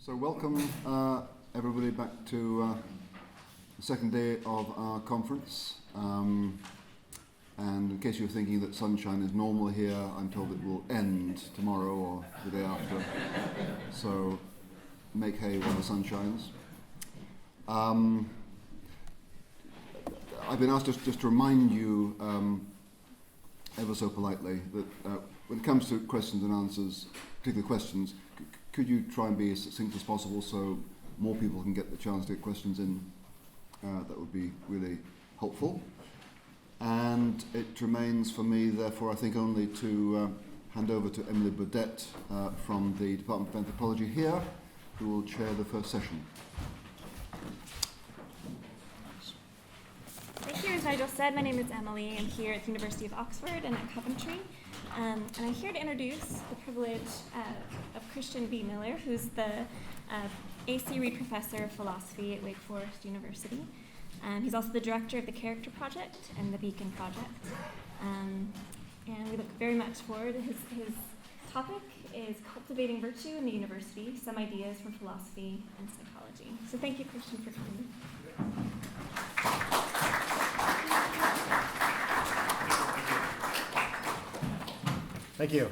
So welcome everybody back to the second day of our conference. And in case you're thinking that sunshine is normal here, I'm told it will end tomorrow or the day after. So make hay when the sun shines. I've been asked just to remind you ever so politely that when it comes to questions and answers, particularly questions, could you try and be as succinct as possible so more people can get the chance to get questions in? That would be really helpful. And it remains for me, therefore, I think only to hand over to Emily Burdett from the Department of Anthropology here, who will chair the first session. Thank you. As Nigel said, my name is Emily. I'm here at the University of Oxford and at Coventry. And I'm here to introduce the privilege of Christian B. Miller, who's the A.C. Reed Professor of Philosophy at Wake Forest University. He's also the director of the Character Project and the Beacon Project. And we look very much forward. His topic is Cultivating Virtue in the University, Some Ideas from Philosophy and Psychology. So thank you, Christian, for coming. Thank you.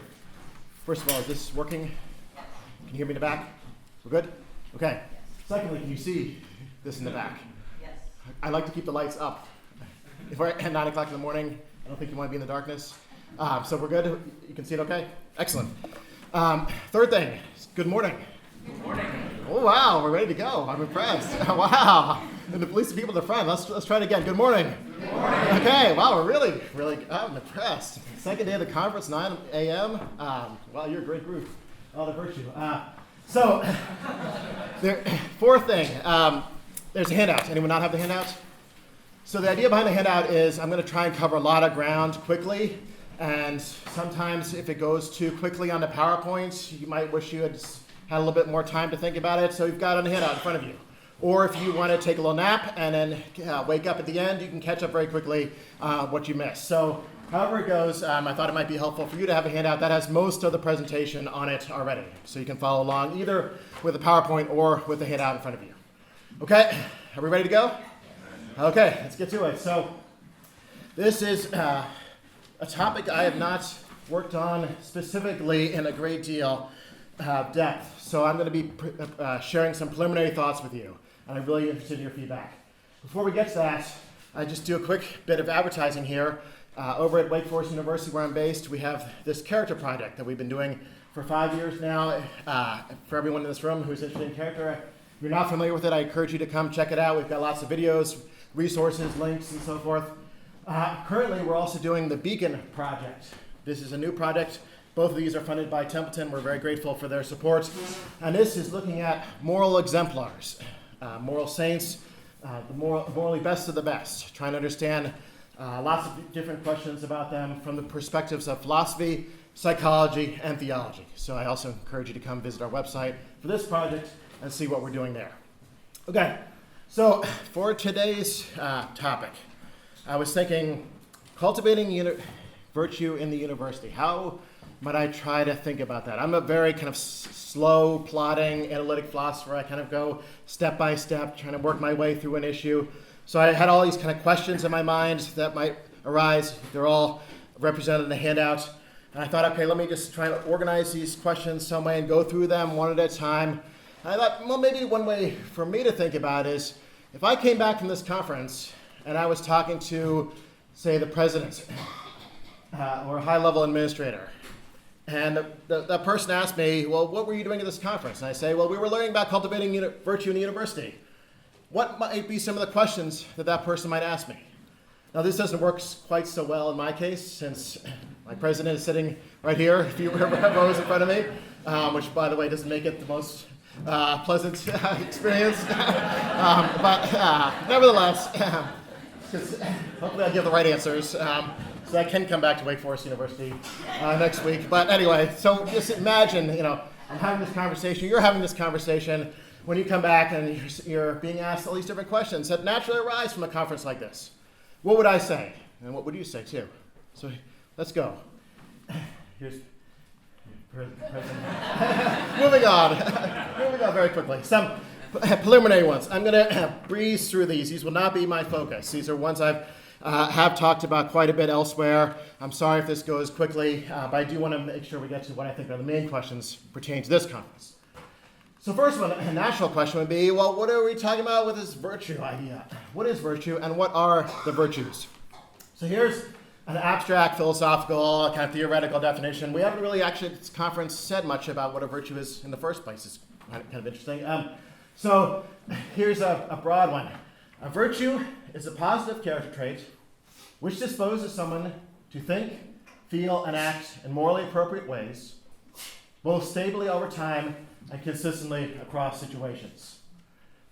First of all, is this working? Can you hear me in the back? We're good? Okay. Secondly, can you see this in the back? Yes. I like to keep the lights up. If we're at 9 o'clock in the morning, I don't think you want to be in the darkness. So we're good? You can see it okay? Excellent. Third thing, good morning. Good morning. Oh, wow, we're ready to go. I'm impressed. Wow. And at least the people at the front. Let's try it again. Good morning. Good morning. Okay, wow, we're really, I'm impressed. Second day of the conference, 9 a.m. Wow, you're a great group. All the virtue. Fourth thing, there's a handout. Anyone not have the handout? So the idea behind the handout is I'm going to try and cover a lot of ground quickly. And sometimes if it goes too quickly on the PowerPoint, you might wish you had a little bit more time to think about it. So you've got it on the handout in front of you. Or if you want to take a little nap and then wake up at the end, you can catch up very quickly what you missed. So however it goes, I thought it might be helpful for you to have a handout that has most of the presentation on it already. So you can follow along either with the PowerPoint or with the handout in front of you. Okay, are we ready to go? Okay, let's get to it. So this is a topic I have not worked on specifically in a great deal of depth. So I'm going to be sharing some preliminary thoughts with you. And I'm really interested in your feedback. Before we get to that, I just do a quick bit of advertising here. Over at Wake Forest University, where I'm based, we have this character project that we've been doing for 5 years now. For everyone in this room who's interested in character, if you're not familiar with it, I encourage you to come check it out. We've got lots of videos, resources, links, and so forth. Currently, we're also doing the Beacon Project. This is a new project. Both of these are funded by Templeton. We're very grateful for their support. And this is looking at moral exemplars, moral saints, the morally best of the best, trying to understand lots of different questions about them from the perspectives of philosophy, psychology, and theology. So I also encourage you to come visit our website for this project and see what we're doing there. Okay, so for today's topic, I was thinking cultivating virtue in the university. How might I try to think about that? I'm a very kind of slow, plodding, analytic philosopher. I kind of go step by step, trying to work my way through an issue. So I had all these kind of questions in my mind that might arise. They're all represented in the handout. And I thought, okay, let me just try to organize these questions some way and go through them one at a time. And I thought, well, maybe one way for me to think about it is if I came back from this conference and I was talking to, say, the president or a high-level administrator, and that person asked me, well, what were you doing at this conference? And I say, well, we were learning about cultivating virtue in the university. What might be some of the questions that person might ask me? Now, this doesn't work quite so well in my case, since my president is sitting right here, a few rows in front of me, which, by the way, doesn't make it the most pleasant experience. But nevertheless, hopefully I'll give the right answers. So I can come back to Wake Forest University next week. But anyway, so just imagine, I'm having this conversation, you're having this conversation, when you come back and you're being asked all these different questions that naturally arise from a conference like this. What would I say? And what would you say too? So let's go. Moving on. Moving on very quickly. Some preliminary ones. I'm going to breeze through these. These will not be my focus. These are ones I've have talked about quite a bit elsewhere. I'm sorry if this goes quickly, but I do want to make sure we get to what I think are the main questions pertaining to this conference. So first one, a natural question would be, well, what are we talking about with this virtue idea? What is virtue and what are the virtues? So here's an abstract, philosophical, kind of theoretical definition. We haven't really actually at this conference said much about what a virtue is in the first place. It's kind of interesting. So here's a broad one. A virtue is a positive character trait which disposes someone to think, feel, and act in morally appropriate ways, both stably over time and consistently across situations.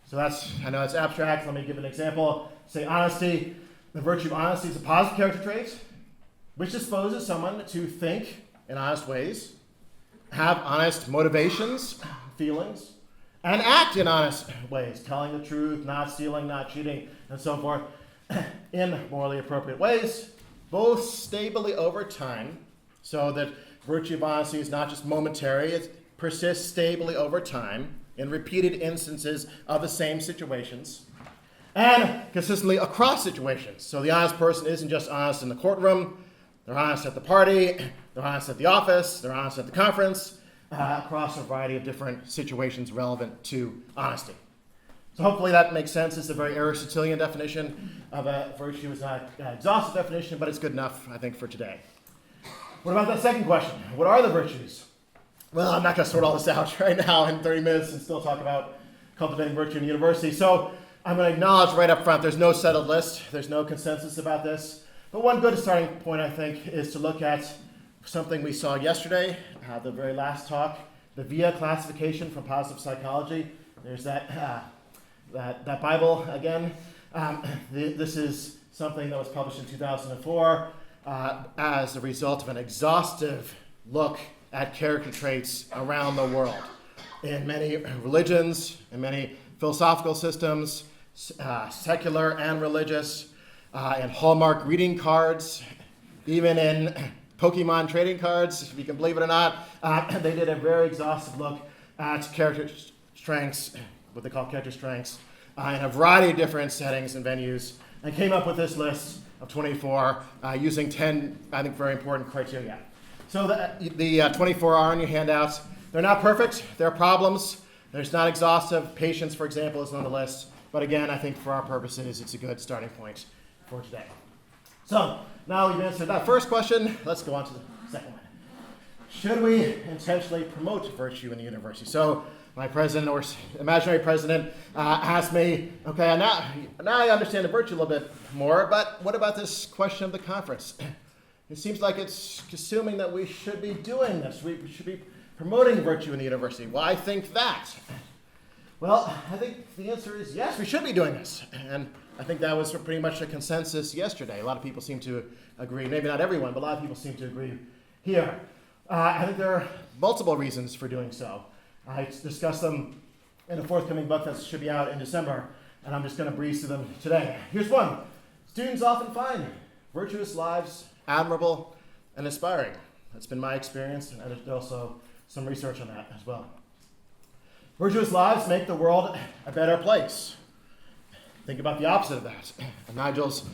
So I know it's abstract. Let me give an example. Say honesty. The virtue of honesty is a positive character trait which disposes someone to think in honest ways, have honest motivations, feelings, and act in honest ways, telling the truth, not stealing, not cheating, and so forth, in morally appropriate ways, both stably over time, so that virtue of honesty is not just momentary, it persists stably over time in repeated instances of the same situations, and consistently across situations. So the honest person isn't just honest in the courtroom, they're honest at the party, they're honest at the office, they're honest at the conference, across a variety of different situations relevant to honesty. So hopefully that makes sense. It's a very Aristotelian definition of a virtue. It's not an exhaustive definition, but it's good enough, I think, for today. What about that second question? What are the virtues? Well, I'm not going to sort all this out right now in 30 minutes and still talk about cultivating virtue in the university. So I'm going to acknowledge right up front, there's no settled list. There's no consensus about this. But one good starting point, I think, is to look at something we saw yesterday, the very last talk, the VIA classification from positive psychology. There's that Bible again. This is something that was published in 2004 as a result of an exhaustive look at character traits around the world in many religions, in many philosophical systems, secular and religious, in Hallmark greeting cards, even in Pokemon trading cards, if you can believe it or not. They did a very exhaustive look at character strengths, what they call character strengths, in a variety of different settings and venues, and came up with this list of 24 using 10, I think, very important criteria. So the 24 are on your handouts. They're not perfect. There are problems. There's not exhaustive. Patience, for example, is on the list. But again, I think for our purposes, it's a good starting point for today. So now we've answered that first question. Let's go on to the second one. Should we intentionally promote virtue in the university? So my president or imaginary president asked me, okay, now I understand the virtue a little bit more, but what about this question of the conference? It seems like it's assuming that we should be doing this. We should be promoting virtue in the university. Well, I think that. Well, I think the answer is yes, we should be doing this. And I think that was pretty much a consensus yesterday. A lot of people seem to agree. Maybe not everyone, but a lot of people seem to agree here. I think there are multiple reasons for doing so. I discussed them in a forthcoming book that should be out in December, and I'm just going to breeze through them today. Here's one. Students often find virtuous lives admirable and inspiring. That's been my experience, and there's also some research on that as well. Virtuous lives make the world a better place. Think about the opposite of that. Nigel's,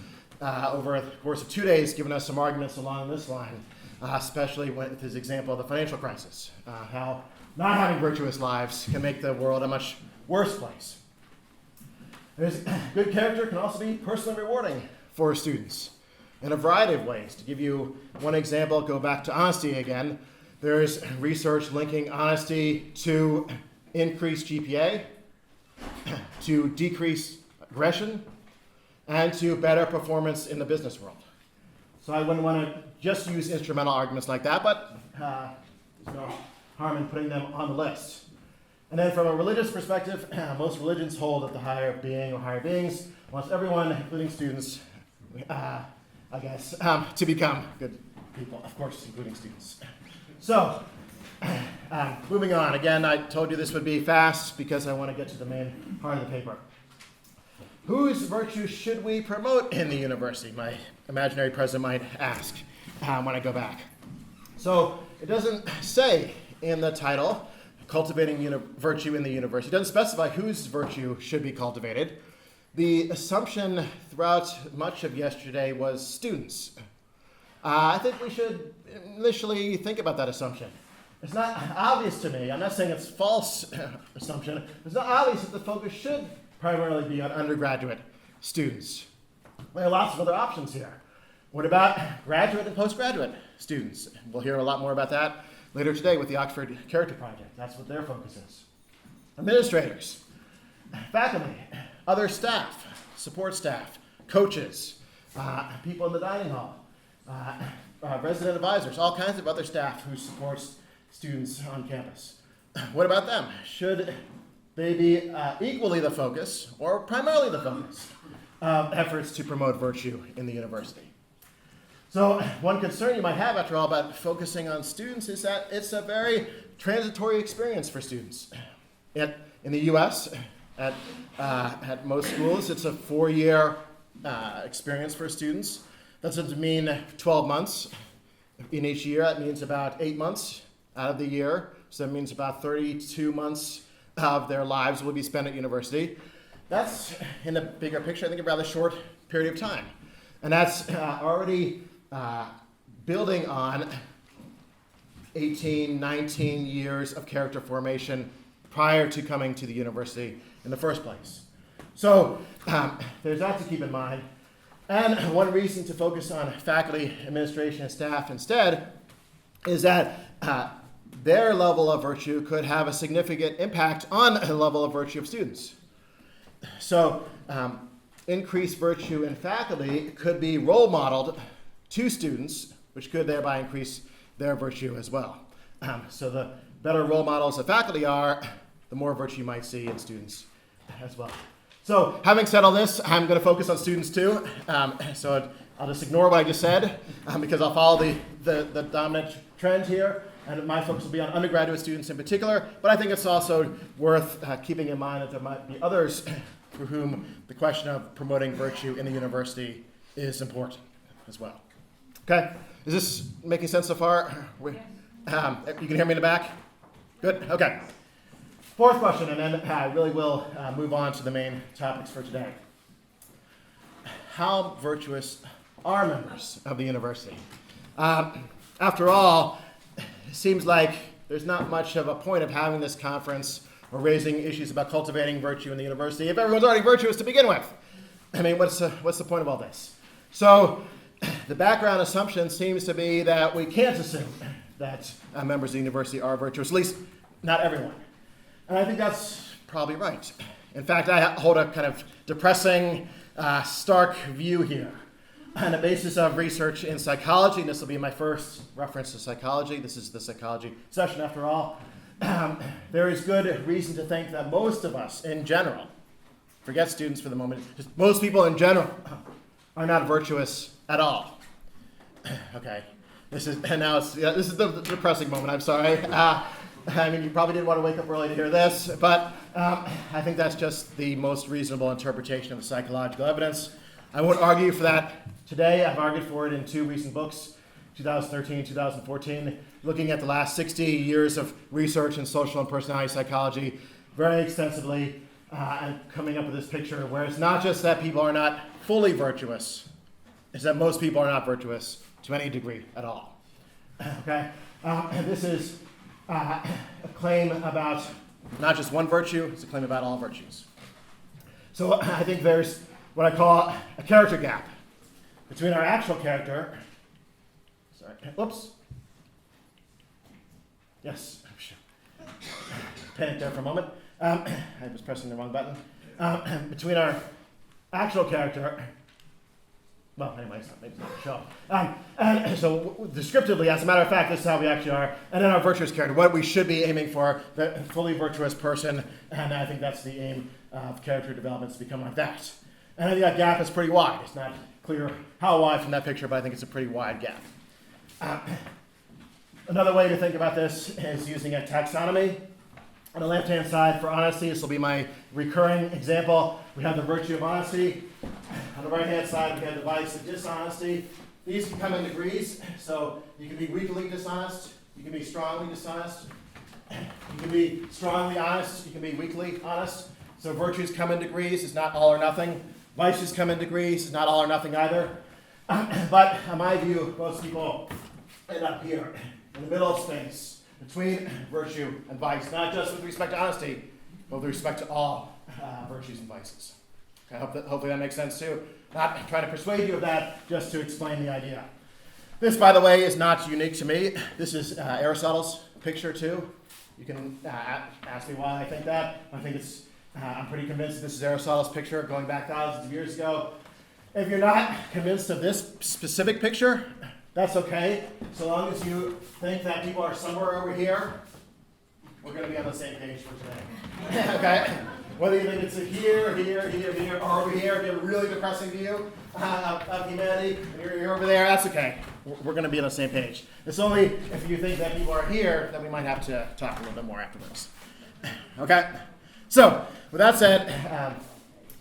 over the course of 2 days, given us some arguments along this line, especially with his example of the financial crisis, how not having virtuous lives can make the world a much worse place. Good character can also be personally rewarding for students in a variety of ways. To give you one example, go back to honesty again. There's research linking honesty to increased GPA, to decrease aggression, and to better performance in the business world. So I wouldn't want to just use instrumental arguments like that, but there's no harm in putting them on the list. And then from a religious perspective, most religions hold that the higher being or higher beings wants everyone, including students, I guess, to become good people, of course, including students. So, moving on. Again, I told you this would be fast because I want to get to the main part of the paper. Whose virtues should we promote in the university? My imaginary president might ask when I go back. So, it doesn't say in the title, Cultivating Virtue in the University. It doesn't specify whose virtue should be cultivated. The assumption throughout much of yesterday was students. I think we should initially think about that assumption. It's not obvious to me, I'm not saying it's false assumption, it's not obvious that the focus should primarily be on undergraduate students. There are lots of other options here. What about graduate and postgraduate students? We'll hear a lot more about that later today with the Oxford Character Project. That's what their focus is. Administrators, faculty, other staff, support staff, coaches, people in the dining hall, resident advisors, all kinds of other staff who supports students on campus. What about them? Should they be equally the focus or primarily the focus of efforts to promote virtue in the university? So one concern you might have, after all, about focusing on students is that it's a very transitory experience for students. In the U.S., at most schools, it's a 4-year experience for students. That doesn't mean 12 months in each year. That means about 8 months out of the year. So that means about 32 months of their lives will be spent at university. That's, in the bigger picture, I think a rather short period of time. And that's already building on 18, 19 years of character formation prior to coming to the university in the first place. So there's that to keep in mind. And one reason to focus on faculty, administration, and staff instead is that their level of virtue could have a significant impact on the level of virtue of students. So increased virtue in faculty could be role modeled to students, which could thereby increase their virtue as well. So the better role models of faculty are, the more virtue you might see in students as well. So having said all this, I'm going to focus on students too. So I'll just ignore what I just said because I'll follow the dominant trend here. And my focus will be on undergraduate students in particular. But I think it's also worth keeping in mind that there might be others for whom the question of promoting virtue in the university is important as well. Okay, is this making sense so far? You can hear me in the back? Good, okay. Fourth question, and then I really will move on to the main topics for today. How virtuous are members of the university? After all, it seems like there's not much of a point of having this conference or raising issues about cultivating virtue in the university if everyone's already virtuous to begin with. I mean, what's the point of all this? So the background assumption seems to be that we can't assume that members of the university are virtuous, at least not everyone. And I think that's probably right. In fact, I hold a kind of depressing, stark view here on the basis of research in psychology. And this will be my first reference to psychology. This is the psychology session after all. There is good reason to think that most of us in general, forget students for the moment, just most people in general are not virtuous at all. Okay, this is the depressing moment, I'm sorry. I mean, you probably didn't want to wake up early to hear this, but I think that's just the most reasonable interpretation of the psychological evidence. I won't argue for that today. I've argued for it in 2 recent books, 2013, 2014, looking at the last 60 years of research in social and personality psychology very extensively, and coming up with this picture where it's not just that people are not fully virtuous, it's that most people are not virtuous to any degree at all. Okay, and this is a claim about not just one virtue, it's a claim about all virtues. So I think there's what I call a character gap between our actual character. Sorry, whoops. Yes, panicked there for a moment. I was pressing the wrong button. Between our actual character, well, anyway, it's not maybe it's not a show. And so descriptively, as a matter of fact, this is how we actually are. And then our virtuous character, what we should be aiming for, the fully virtuous person. And I think that's the aim of character development, to become like that. And I think that gap is pretty wide. It's not clear how wide from that picture, but I think it's a pretty wide gap. Another way to think about this is using a taxonomy. On the left-hand side, for honesty, this will be my recurring example. We have the virtue of honesty. On the right-hand side, we have the vice of dishonesty. These can come in degrees, so you can be weakly dishonest, You can be strongly dishonest. You can be strongly honest. You can be weakly honest. So virtues come in degrees. It's not all or nothing. Vices come in degrees. It's not all or nothing either. But in my view, most people end up here, in the middle space, between virtue and vice, not just with respect to honesty, but with respect to all virtues and vices. Okay, hopefully that makes sense too. Not trying to persuade you of that, just to explain the idea. This, by the way, is not unique to me. This is Aristotle's picture too. You can ask me why I think that. I'm pretty convinced this is Aristotle's picture going back thousands of years ago. If you're not convinced of this specific picture, that's okay. So long as you think that people are somewhere over here, we're going to be on the same page for today. Okay? Whether you think it's here, or over here, if you have a really depressing view of humanity, and you're over there, that's okay. We're going to be on the same page. It's only if you think that people are here that we might have to talk a little bit more afterwards. Okay? So, with that said,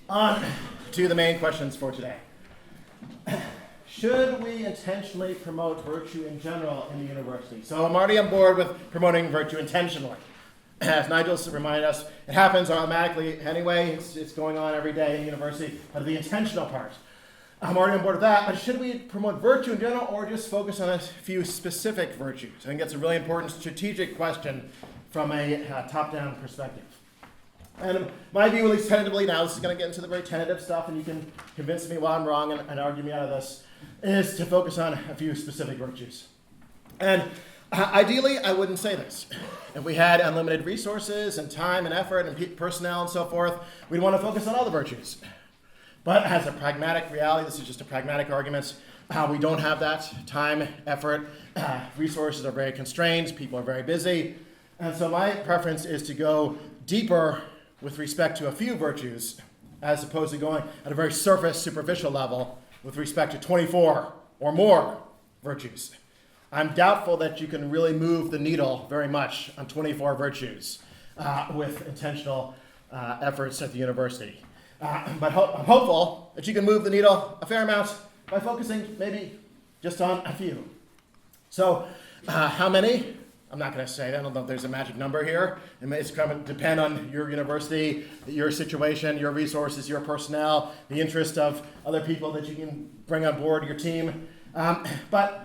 on to the main questions for today. Should we intentionally promote virtue in general in the university? So I'm already on board with promoting virtue intentionally. As Nigel reminded us, it happens automatically anyway. It's going on every day in the university. But the intentional part, I'm already on board with that. But should we promote virtue in general or just focus on a few specific virtues? I think that's a really important strategic question from a top-down perspective. And my view, at least tentatively, now this is going to get into the very tentative stuff, and you can convince me why I'm wrong and argue me out of this, is to focus on a few specific virtues. And ideally, I wouldn't say this. If we had unlimited resources and time and effort and personnel and so forth, we'd want to focus on all the virtues. But as a pragmatic reality, this is just a pragmatic argument, we don't have that time, effort, resources are very constrained, people are very busy. And so my preference is to go deeper with respect to a few virtues, as opposed to going at a very surface, superficial level with respect to 24 or more virtues. I'm doubtful that you can really move the needle very much on 24 virtues with intentional efforts at the university. But I'm hopeful that you can move the needle a fair amount by focusing maybe just on a few. So how many? I'm not going to say that. I don't know if there's a magic number here. It's going to depend on your university, your situation, your resources, your personnel, the interest of other people that you can bring on board your team. But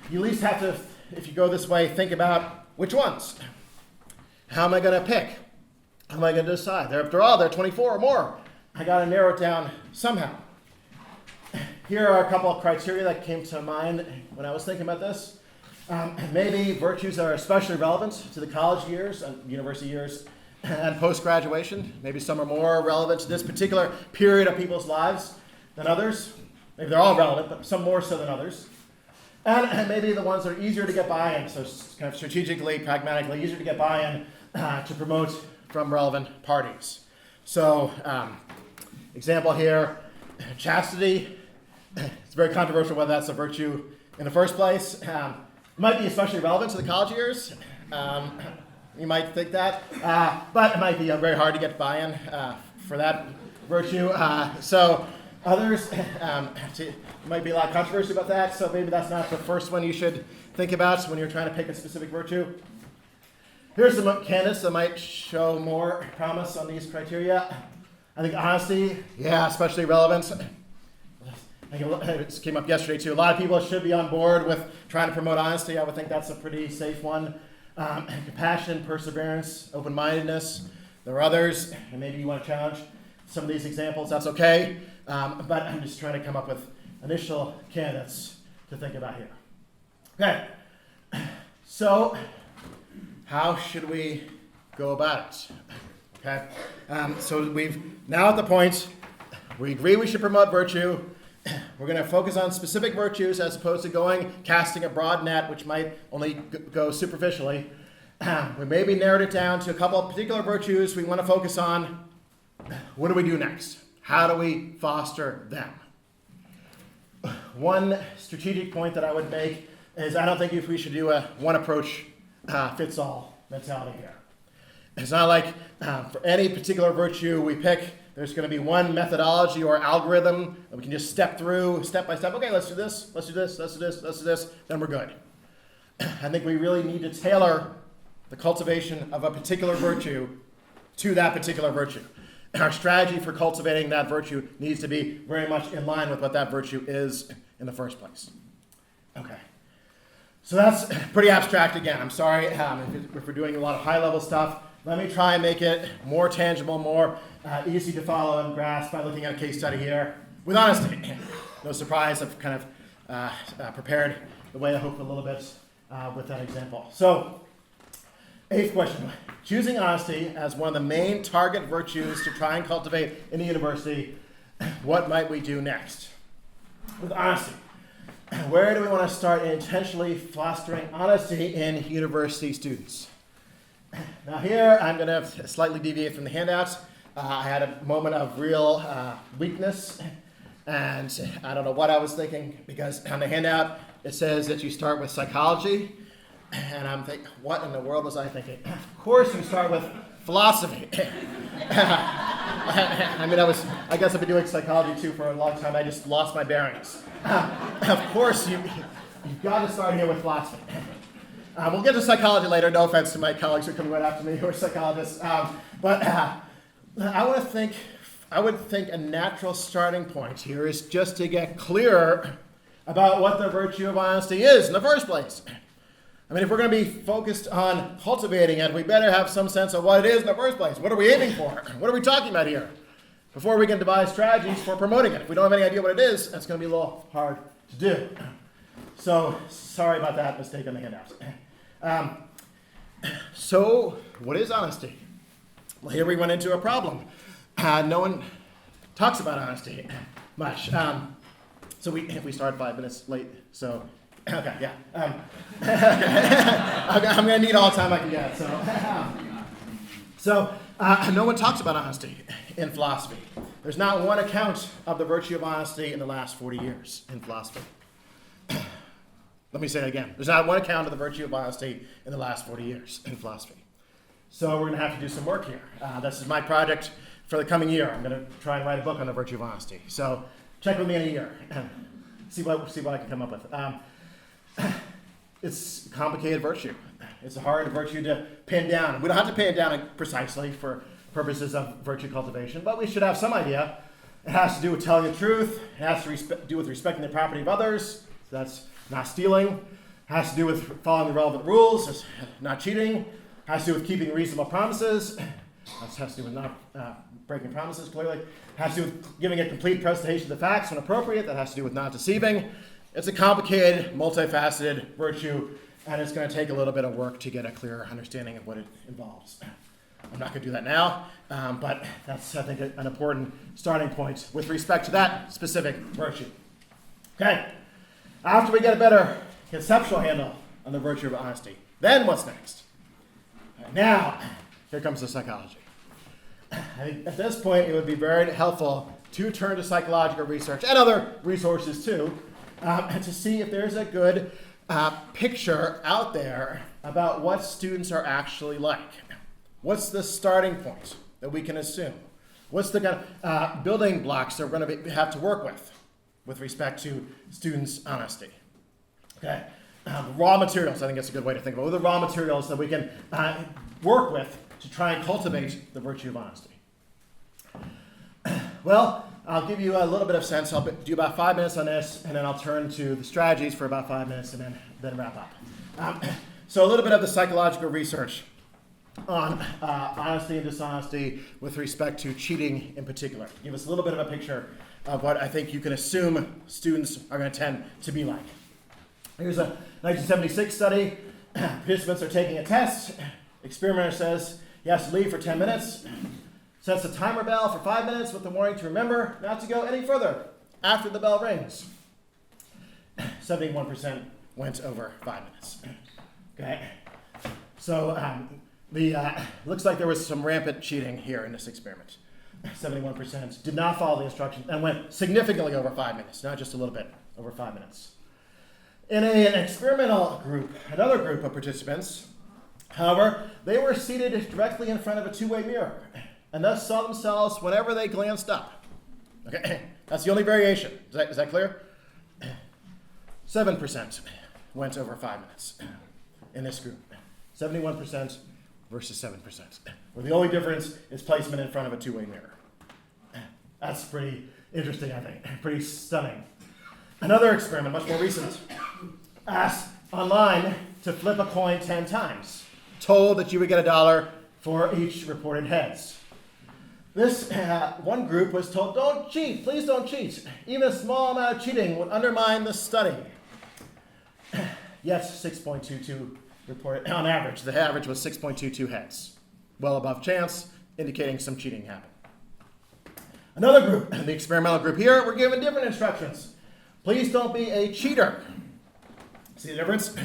you at least have to, if you go this way, think about which ones. How am I going to pick? How am I going to decide? After all, there are 24 or more. I got to narrow it down somehow. Here are a couple of criteria that came to mind when I was thinking about this. Maybe virtues are especially relevant to the college years and university years and post-graduation. Maybe some are more relevant to this particular period of people's lives than others. Maybe they're all relevant, but some more so than others. And maybe the ones that are easier to get buy-in, so kind of strategically, pragmatically, easier to get buy-in to promote from relevant parties. So, example here, chastity. It's very controversial whether that's a virtue in the first place. Might be especially relevant to the college years. You might think that. But it might be very hard to get buy-in for that virtue. So others, there might be a lot of controversy about that, so maybe that's not the first one you should think about when you're trying to pick a specific virtue. Here's some candidates that might show more promise on these criteria. I think honesty, especially relevant. It came up yesterday too. A lot of people should be on board with trying to promote honesty. I would think that's a pretty safe one. Compassion, perseverance, open-mindedness. There are others, and maybe you want to challenge some of these examples. That's okay. But I'm just trying to come up with initial candidates to think about here. Okay. So, how should we go about it? Okay. So we've now at the point we agree we should promote virtue. We're going to focus on specific virtues as opposed to casting a broad net, which might only go superficially. We maybe narrowed it down to a couple of particular virtues we want to focus on. What do we do next? How do we foster them? One strategic point that I would make is I don't think if we should do a one approach fits all mentality here. It's not like for any particular virtue we pick, there's going to be one methodology or algorithm that we can just step through step by step. Okay, let's do this, let's do this, let's do this, let's do this, then we're good. I think we really need to tailor the cultivation of a particular virtue to that particular virtue. And our strategy for cultivating that virtue needs to be very much in line with what that virtue is in the first place. Okay. So that's pretty abstract again. I'm sorry if we're doing a lot of high-level stuff. Let me try and make it more tangible, more easy to follow and grasp by looking at a case study here with honesty. No surprise, I've kind of prepared the way I hope a little bit with that example. So, 8th question. Choosing honesty as one of the main target virtues to try and cultivate in the university, what might we do next? With honesty, where do we want to start intentionally fostering honesty in university students? Now here, I'm going to slightly deviate from the handouts. I had a moment of real weakness, and I don't know what I was thinking, because on the handout, it says that you start with psychology, and I'm thinking, what in the world was I thinking? Of course you start with philosophy. I guess I've been doing psychology too for a long time. I just lost my bearings. Of course, you've got to start here with philosophy. We'll get to psychology later. No offense to my colleagues who are coming right after me who are psychologists. But I would think a natural starting point here is just to get clearer about what the virtue of honesty is in the first place. I mean, if we're going to be focused on cultivating it, we better have some sense of what it is in the first place. What are we aiming for? What are we talking about here? Before we can devise strategies for promoting it. If we don't have any idea what it is, that's going to be a little hard to do. So, sorry about that mistake on the handout. So, what is honesty? Well, here we went into a problem. No one talks about honesty much. So we started 5 minutes late, so, okay, yeah. I'm going to need all the time I can get, so no one talks about honesty in philosophy. There's not one account of the virtue of honesty in the last 40 years in philosophy. Let me say it again. There's not one account of the virtue of honesty in the last 40 years in philosophy. So we're going to have to do some work here. This is my project for the coming year. I'm going to try and write a book on the virtue of honesty. So check with me in a year and see what I can come up with. It's a complicated virtue. It's a hard virtue to pin down. We don't have to pin it down precisely for purposes of virtue cultivation, but we should have some idea. It has to do with telling the truth. It has to do with respecting the property of others. So that's not stealing. It has to do with following the relevant rules. It's not cheating. It has to do with keeping reasonable promises. That has to do with not breaking promises, clearly. It has to do with giving a complete presentation of the facts when appropriate. That has to do with not deceiving. It's a complicated, multifaceted virtue, and it's going to take a little bit of work to get a clear understanding of what it involves. I'm not going to do that now, but that's, I think, an important starting point with respect to that specific virtue. Okay, after we get a better conceptual handle on the virtue of honesty, then what's next? Now, here comes the psychology. I think at this point, it would be very helpful to turn to psychological research and other resources too, to see if there's a good picture out there about what students are actually like. What's the starting point that we can assume? What's the kind of building blocks that we're going to have to work with respect to students' honesty? Okay, raw materials, I think that's a good way to think about it. What are the raw materials that we can work with to try and cultivate the virtue of honesty? Well, I'll give you a little bit of sense. I'll do about 5 minutes on this, and then I'll turn to the strategies for about 5 minutes, and then wrap up. So a little bit of the psychological research on honesty and dishonesty with respect to cheating in particular. Give us a little bit of a picture of what I think you can assume students are going to tend to be like. Here's a 1976 study. Participants are taking a test. Experimenter says he has to leave for 10 minutes. Sets a timer bell for 5 minutes with the warning to remember not to go any further after the bell rings. 71% went over 5 minutes. Okay, so looks like there was some rampant cheating here in this experiment. 71% did not follow the instructions and went significantly over 5 minutes, not just a little bit, over 5 minutes. In an experimental group, another group of participants, however, they were seated directly in front of a two-way mirror and thus saw themselves whenever they glanced up. Okay, that's the only variation. Is that clear? 7% went over 5 minutes. in this group. 71% versus 7%. Where the only difference is placement in front of a two-way mirror. That's pretty interesting, I think. Pretty stunning. Another experiment, much more recent, asked online to flip a coin 10 times. Told that you would get $1 for each reported heads. This one group was told, don't cheat, please don't cheat. Even a small amount of cheating would undermine the study. Yes, 6.22 reported, on average. The average was 6.22 heads. Well above chance, indicating some cheating happened. Another group, the experimental group here, were given different instructions. Please don't be a cheater. See the difference?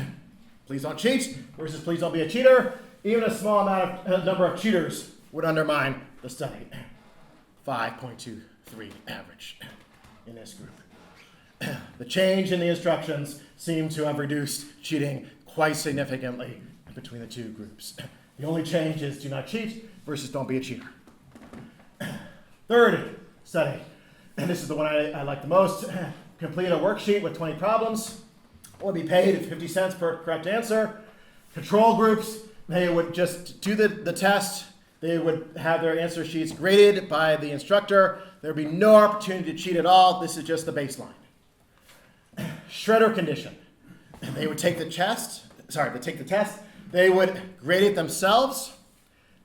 Please don't cheat versus please don't be a cheater. Even a small number of cheaters would undermine the study. 5.23 average in this group. The change in the instructions seemed to have reduced cheating quite significantly between the two groups. The only change is do not cheat versus don't be a cheater. Third study, and this is the one I like the most. Complete a worksheet with 20 problems, or be paid 50 cents per correct answer. Control groups, they would just do the test. They would have their answer sheets graded by the instructor. There would be no opportunity to cheat at all. This is just the baseline. Shredder condition. They would take the test. They would grade it themselves.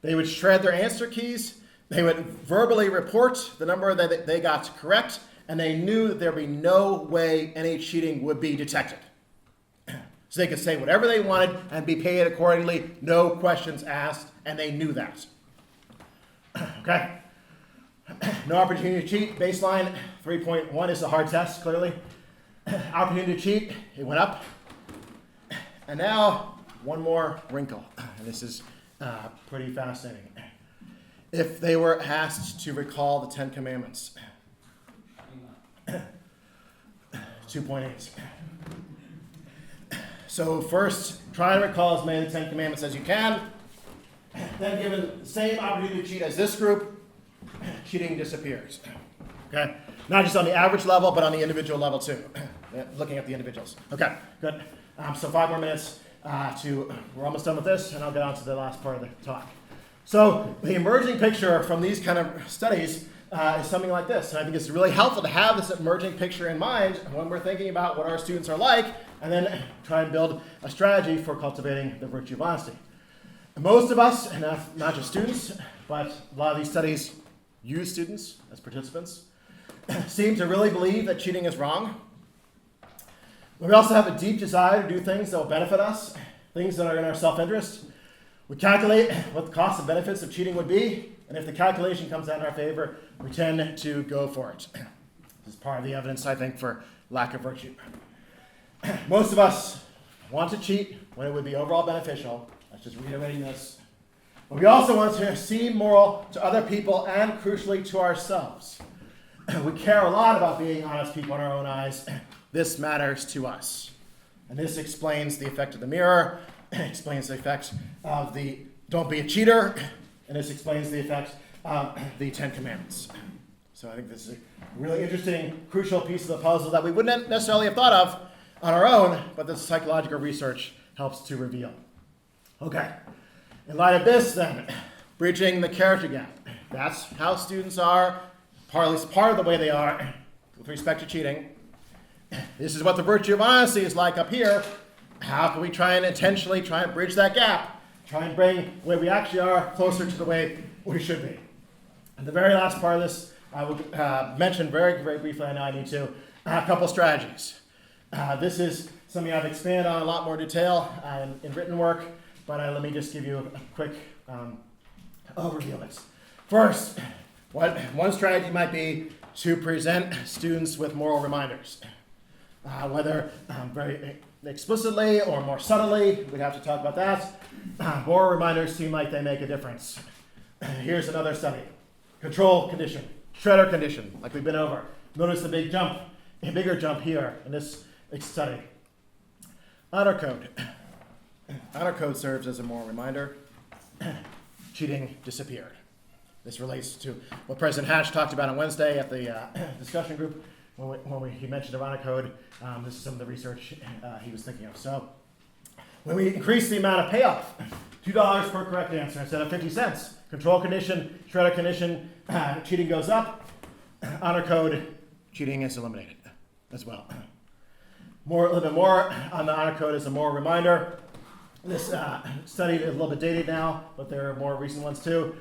They would shred their answer keys. They would verbally report the number that they got correct, and they knew that there would be no way any cheating would be detected. So they could say whatever they wanted and be paid accordingly, no questions asked, and they knew that. Okay? No opportunity to cheat. Baseline 3.1 is the hard test, clearly. Opportunity to cheat, it went up. And now, one more wrinkle. And this is pretty fascinating. If they were asked to recall the 10 Commandments, 2.8. So first, try and recall as many of the 10 Commandments as you can. Then given the same opportunity to cheat as this group, cheating disappears. Okay? Not just on the average level, but on the individual level too. Looking at the individuals. Okay, good. So 5 more minutes we're almost done with this, and I'll get on to the last part of the talk. So the emerging picture from these kind of studies is something like this. And I think it's really helpful to have this emerging picture in mind when we're thinking about what our students are like, and then try and build a strategy for cultivating the virtue of honesty. Most of us, and not just students, but a lot of these studies use students as participants, seem to really believe that cheating is wrong. We also have a deep desire to do things that will benefit us, things that are in our self-interest. We calculate what the costs and benefits of cheating would be, and if the calculation comes out in our favor, we tend to go for it. This is part of the evidence, I think, for lack of virtue. Most of us want to cheat when it would be overall beneficial. That's just reiterating this. But we also want to seem moral to other people and, crucially, to ourselves. We care a lot about being honest people in our own eyes. This matters to us. And this explains the effect of the mirror, explains the effect of the don't be a cheater, and this explains the effect of the 10 Commandments. So I think this is a really interesting, crucial piece of the puzzle that we wouldn't necessarily have thought of on our own, but this psychological research helps to reveal. Okay, in light of this then, bridging the character gap. That's how students are, at least part of the way they are with respect to cheating. This is what the virtue of honesty is like up here. How can we try and intentionally try and bridge that gap? Try and bring the way we actually are closer to the way we should be. And the very last part of this, I will mention very, very briefly, I know I need to, a couple strategies. This is something I've expanded on in a lot more detail in written work, but let me just give you a quick overview of it. First, one strategy might be to present students with moral reminders. Whether very explicitly or more subtly, we'd have to talk about that. Moral reminders seem like they make a difference. Here's another study. Control condition, shredder condition, like we've been over. Notice the bigger jump here in this study. Honor code. Honor code serves as a moral reminder. Cheating disappeared. This relates to what President Hatch talked about on Wednesday at the discussion group when he mentioned the honor code. This is some of the research he was thinking of. So When we increase the amount of payoff, $2 per correct answer instead of 50 cents. Control condition, shredder condition, cheating goes up. Honor code, cheating is eliminated as well. A little bit more on the honor code as a more reminder. This study is a little bit dated now, but there are more recent ones too.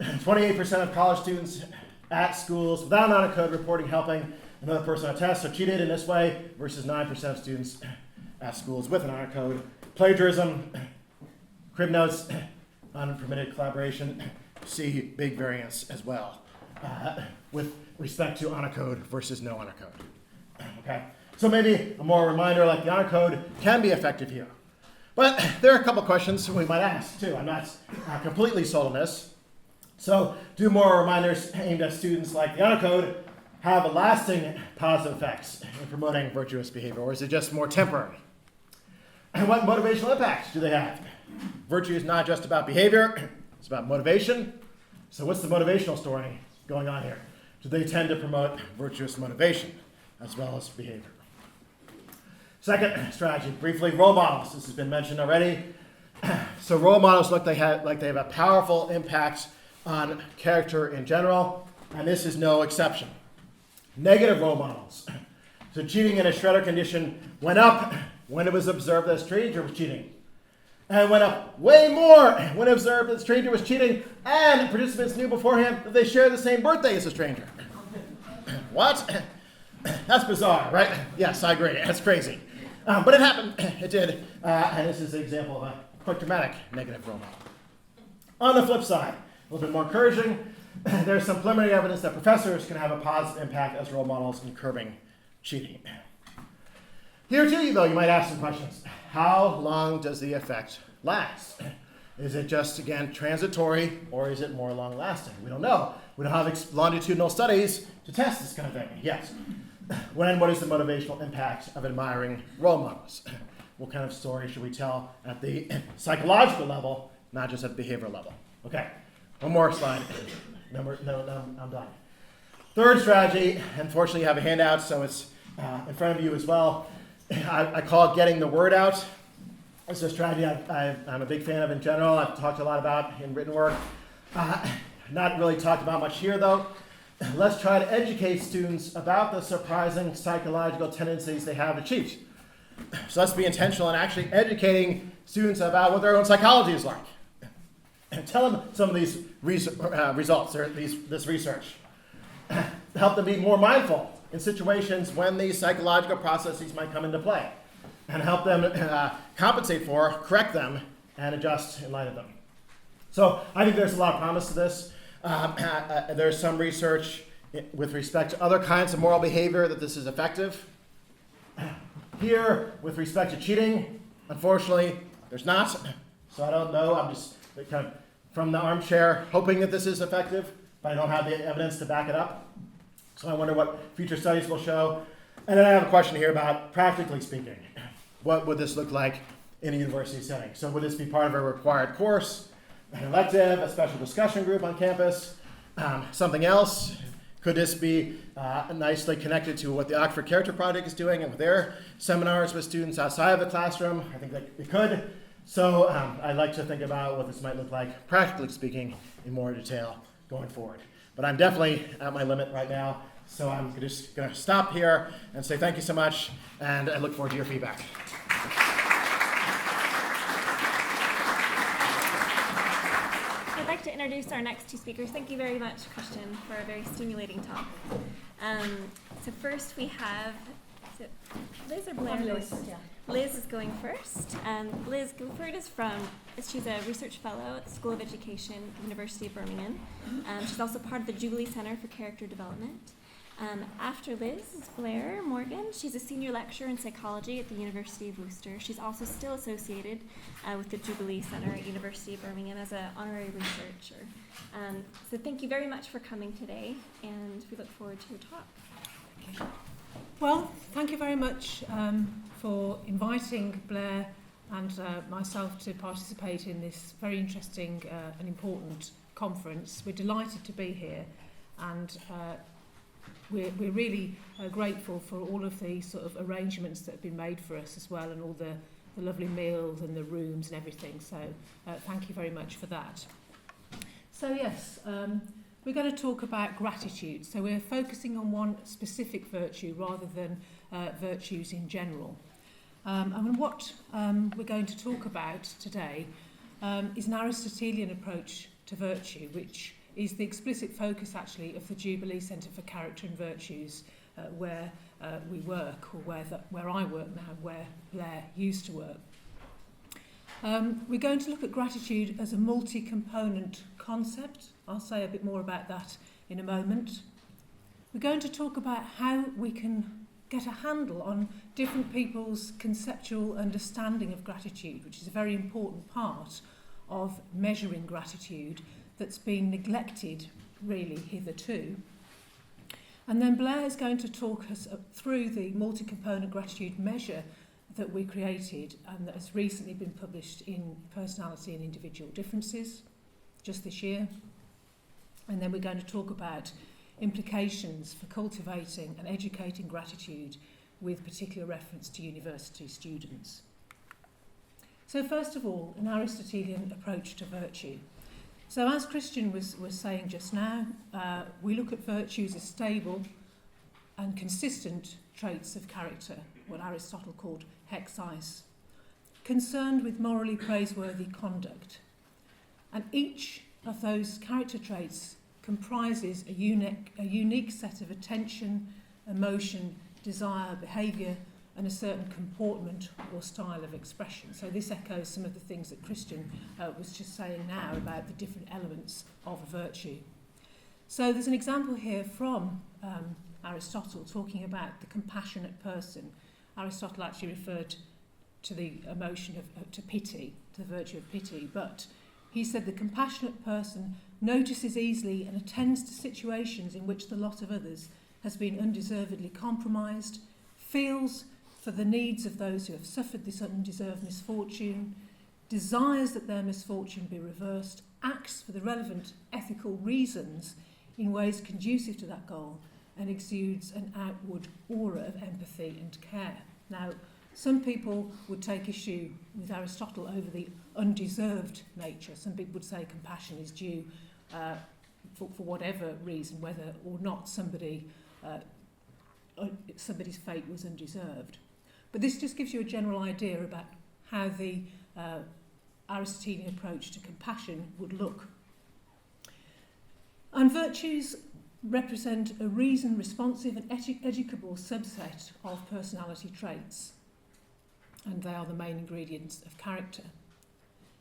28% of college students at schools without an honor code reporting helping another person on a test, so cheated in this way, versus 9% of students at schools with an honor code. Plagiarism, crib notes, unpermitted collaboration, see big variance as well with respect to honor code versus no honor code. Okay, so maybe a more reminder like the honor code can be effective here. But there are a couple questions we might ask too. I'm not completely sold on this. So do more reminders aimed at students like the honor code have lasting positive effects in promoting virtuous behavior, or is it just more temporary? And what motivational impacts do they have? Virtue is not just about behavior, it's about motivation. So what's the motivational story going on here? Do they tend to promote virtuous motivation as well as behavior? Second strategy, briefly, role models. This has been mentioned already. So role models look like they have a powerful impact on character in general, and this is no exception. Negative role models. So cheating in a shredder condition went up when it was observed that a stranger was cheating. And went up way more when observed that the stranger was cheating and participants knew beforehand that they shared the same birthday as the stranger. What? That's bizarre, right? Yes, I agree. That's crazy. But it happened. It did. And this is an example of a quite dramatic negative role model. On the flip side, a little bit more encouraging, there's some preliminary evidence that professors can have a positive impact as role models in curbing cheating. Here too, though, you might ask some questions. How long does the effect last? Is it just, again, transitory, or is it more long-lasting? We don't know. We don't have longitudinal studies to test this kind of thing. Yes. What is the motivational impact of admiring role models? What kind of story should we tell at the psychological level, not just at the behavioral level? Okay, one more slide. No, I'm done. Third strategy, unfortunately you have a handout, so it's in front of you as well. I call it getting the word out. It's a strategy I'm a big fan of in general. I've talked a lot about in written work. Not really talked about much here though. Let's try to educate students about the surprising psychological tendencies they have to cheat. So let's be intentional in actually educating students about what their own psychology is like. And tell them some of these results, or this research. Help them be more mindful in situations when these psychological processes might come into play. And help them compensate for, correct them, and adjust in light of them. So I think there's a lot of promise to this. There's some research with respect to other kinds of moral behavior that this is effective. Here, with respect to cheating, unfortunately, there's not. So I don't know. I'm just kind of from the armchair hoping that this is effective, but I don't have the evidence to back it up. So I wonder what future studies will show. And then I have a question here about, practically speaking, what would this look like in a university setting? So would this be part of a required course, an elective, a special discussion group on campus, something else? Could this be nicely connected to what the Oxford Character Project is doing and with their seminars with students outside of the classroom? I think that it could. So I'd like to think about what this might look like, practically speaking, in more detail going forward. But I'm definitely at my limit right now, so I'm just going to stop here and say thank you so much, and I look forward to your feedback. I'd like to introduce our next two speakers. Thank you very much, Christian, for a very stimulating talk. So first we have, is it Liz or Blair? Liz, yeah. Liz is going first. Liz Guilford she's a research fellow at the School of Education, University of Birmingham. She's also part of the Jubilee Center for Character Development. After Liz is Blair Morgan. She's a senior lecturer in psychology at the University of Worcester. She's also still associated with the Jubilee Center at University of Birmingham as an honorary researcher. So thank you very much for coming today, and we look forward to your talk. Okay. Well, thank you very much for inviting Blair and myself to participate in this very interesting and important conference. We're delighted to be here, and we're really grateful for all of the sort of arrangements that have been made for us as well, and all the the lovely meals and the rooms and everything. So thank you very much for that. So yes, we're going to talk about gratitude. So we're focusing on one specific virtue rather than virtues in general. And what we're going to talk about today is an Aristotelian approach to virtue, which is the explicit focus actually of the Jubilee Centre for Character and Virtues, where we work, or where I work now, where Blair used to work. We're going to look at gratitude as a multi-component concept. I'll say a bit more about that in a moment. We're going to talk about how we can get a handle on different people's conceptual understanding of gratitude, which is a very important part of measuring gratitude that's been neglected really hitherto. And then Blair is going to talk us through the multi-component gratitude measure that we created and that has recently been published in Personality and Individual Differences just this year. And then we're going to talk about implications for cultivating and educating gratitude with particular reference to university students. So first of all, an Aristotelian approach to virtue. So as Christian was saying just now, we look at virtues as stable and consistent traits of character, what Aristotle called hexeis, concerned with morally praiseworthy conduct. And each of those character traits comprises a unique set of attention, emotion, desire, behaviour, and a certain comportment or style of expression. So this echoes some of the things that Christian was just saying now about the different elements of a virtue. So there's an example here from Aristotle talking about the compassionate person. Aristotle actually referred to the emotion to pity, to the virtue of pity, but he said the compassionate person notices easily and attends to situations in which the lot of others has been undeservedly compromised, feels for the needs of those who have suffered this undeserved misfortune, desires that their misfortune be reversed, acts for the relevant ethical reasons in ways conducive to that goal, and exudes an outward aura of empathy and care. Now, some people would take issue with Aristotle over the undeserved nature. Some people would say compassion is due for whatever reason, whether or not somebody's fate was undeserved. But this just gives you a general idea about how the Aristotelian approach to compassion would look. And virtues represent a reason-responsive and educable subset of personality traits, and they are the main ingredients of character.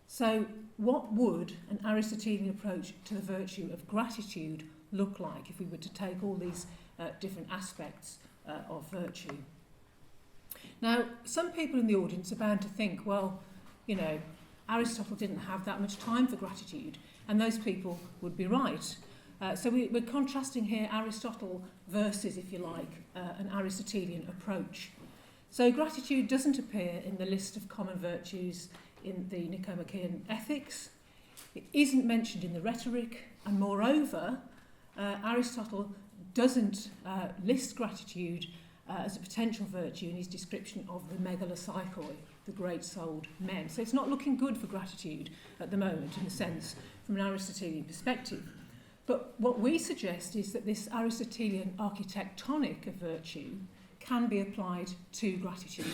So what would an Aristotelian approach to the virtue of gratitude look like if we were to take all these different aspects of virtue? Now, some people in the audience are bound to think, well, you know, Aristotle didn't have that much time for gratitude, and those people would be right. So we're contrasting here Aristotle versus, if you like, an Aristotelian approach. So gratitude doesn't appear in the list of common virtues in the Nicomachean Ethics. It isn't mentioned in the Rhetoric, and moreover, Aristotle doesn't list gratitude as a potential virtue in his description of the megalopsychoi, the great-souled men. So it's not looking good for gratitude at the moment, in a sense, from an Aristotelian perspective. But what we suggest is that this Aristotelian architectonic of virtue can be applied to gratitude.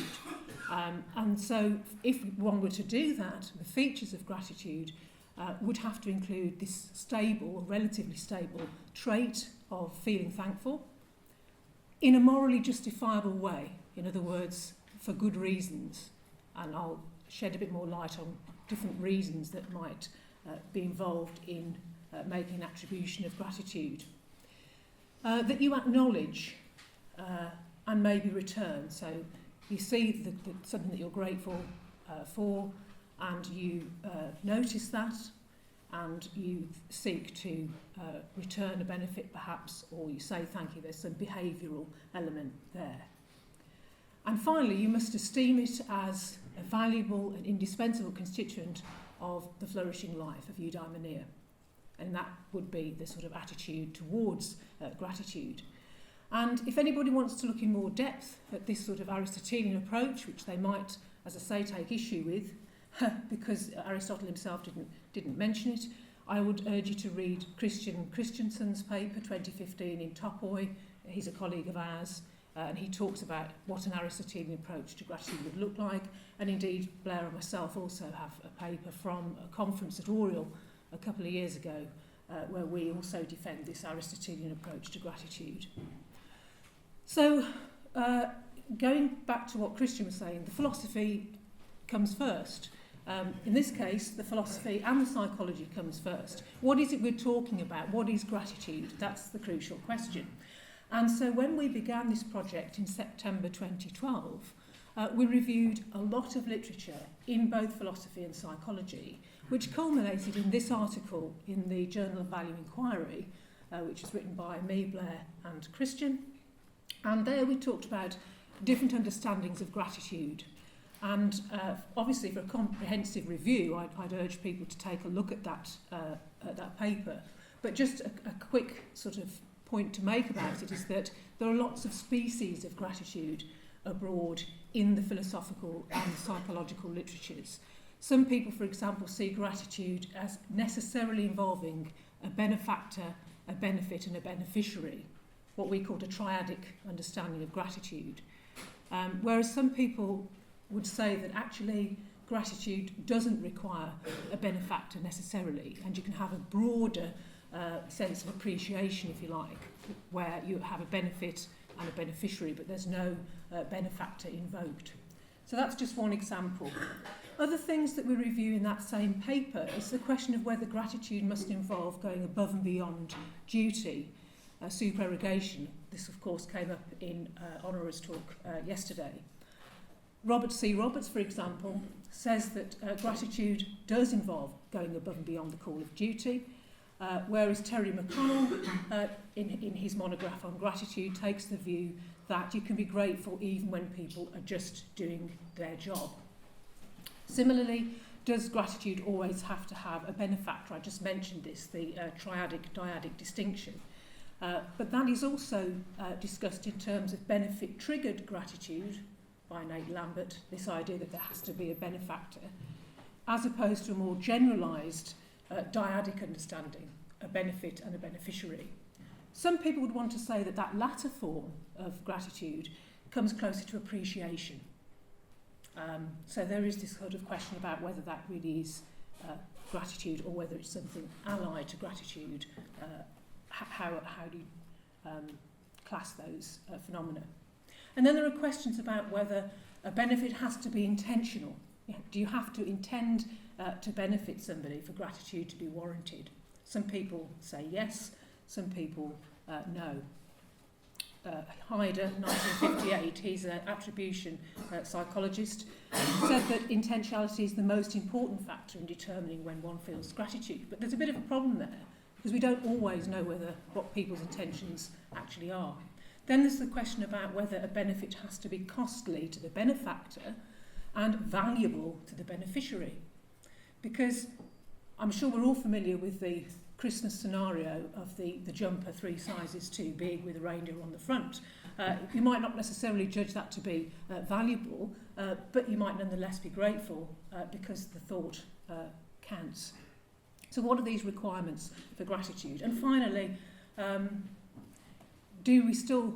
And so if one were to do that, the features of gratitude would have to include this stable, relatively stable trait of feeling thankful in a morally justifiable way, in other words, for good reasons. And I'll shed a bit more light on different reasons that might be involved in making an attribution of gratitude. That you acknowledge and maybe return. So you see something that you're grateful for, and you notice that, and you seek to return a benefit perhaps, or you say thank you. There's some behavioural element there. And finally, you must esteem it as a valuable and indispensable constituent of the flourishing life of eudaimonia. And that would be the sort of attitude towards gratitude. And if anybody wants to look in more depth at this sort of Aristotelian approach, which they might as I say, take issue with, because Aristotle himself didn't mention it. I would urge you to read Christian Christensen's paper 2015 in Topoi. He's a colleague of ours, and he talks about what an Aristotelian approach to gratitude would look like. And indeed, Blair and myself also have a paper from a conference at Oriel a couple of years ago, where we also defend this Aristotelian approach to gratitude. So, going back to what Christian was saying, the philosophy comes first. In this case, the philosophy and the psychology comes first. What is it we're talking about? What is gratitude? That's the crucial question. And so when we began this project in September 2012, we reviewed a lot of literature in both philosophy and psychology, which culminated in this article in the Journal of Value Inquiry, which was written by me, Blair, and Christian. And there we talked about different understandings of gratitude. And obviously, for a comprehensive review, I'd urge people to take a look at that paper. But just a quick sort of point to make about it is that there are lots of species of gratitude abroad in the philosophical and psychological literatures. Some people, for example, see gratitude as necessarily involving a benefactor, a benefit, and a beneficiary, what we call a triadic understanding of gratitude. Whereas some people would say that actually gratitude doesn't require a benefactor necessarily, and you can have a broader sense of appreciation, if you like, where you have a benefit and a beneficiary, but there's no benefactor invoked. So that's just one example. Other things that we review in that same paper is the question of whether gratitude must involve going above and beyond duty, supererogation. This, of course, came up in Honora's talk yesterday. Robert C. Roberts, for example, says that gratitude does involve going above and beyond the call of duty, whereas Terry McConnell, in his monograph on gratitude, takes the view that you can be grateful even when people are just doing their job. Similarly, does gratitude always have to have a benefactor? I just mentioned this, the triadic-dyadic distinction. But that is also discussed in terms of benefit-triggered gratitude by Nate Lambert, this idea that there has to be a benefactor, as opposed to a more generalised dyadic understanding, a benefit and a beneficiary. Some people would want to say that that latter form of gratitude comes closer to appreciation. So there is this sort of question about whether that really is gratitude or whether it's something allied to gratitude. How do you class those phenomena? And then there are questions about whether a benefit has to be intentional. Do you have to intend to benefit somebody for gratitude to be warranted? Some people say yes, some people no. Hyder, 1958, he's an attribution psychologist, said that intentionality is the most important factor in determining when one feels gratitude. But there's a bit of a problem there, because we don't always know what people's intentions actually are. Then there's the question about whether a benefit has to be costly to the benefactor and valuable to the beneficiary. Because I'm sure we're all familiar with the Christmas scenario of the jumper 3 sizes too big with a reindeer on the front. You might not necessarily judge that to be valuable, but you might nonetheless be grateful because the thought counts. So what are these requirements for gratitude? And finally, do we still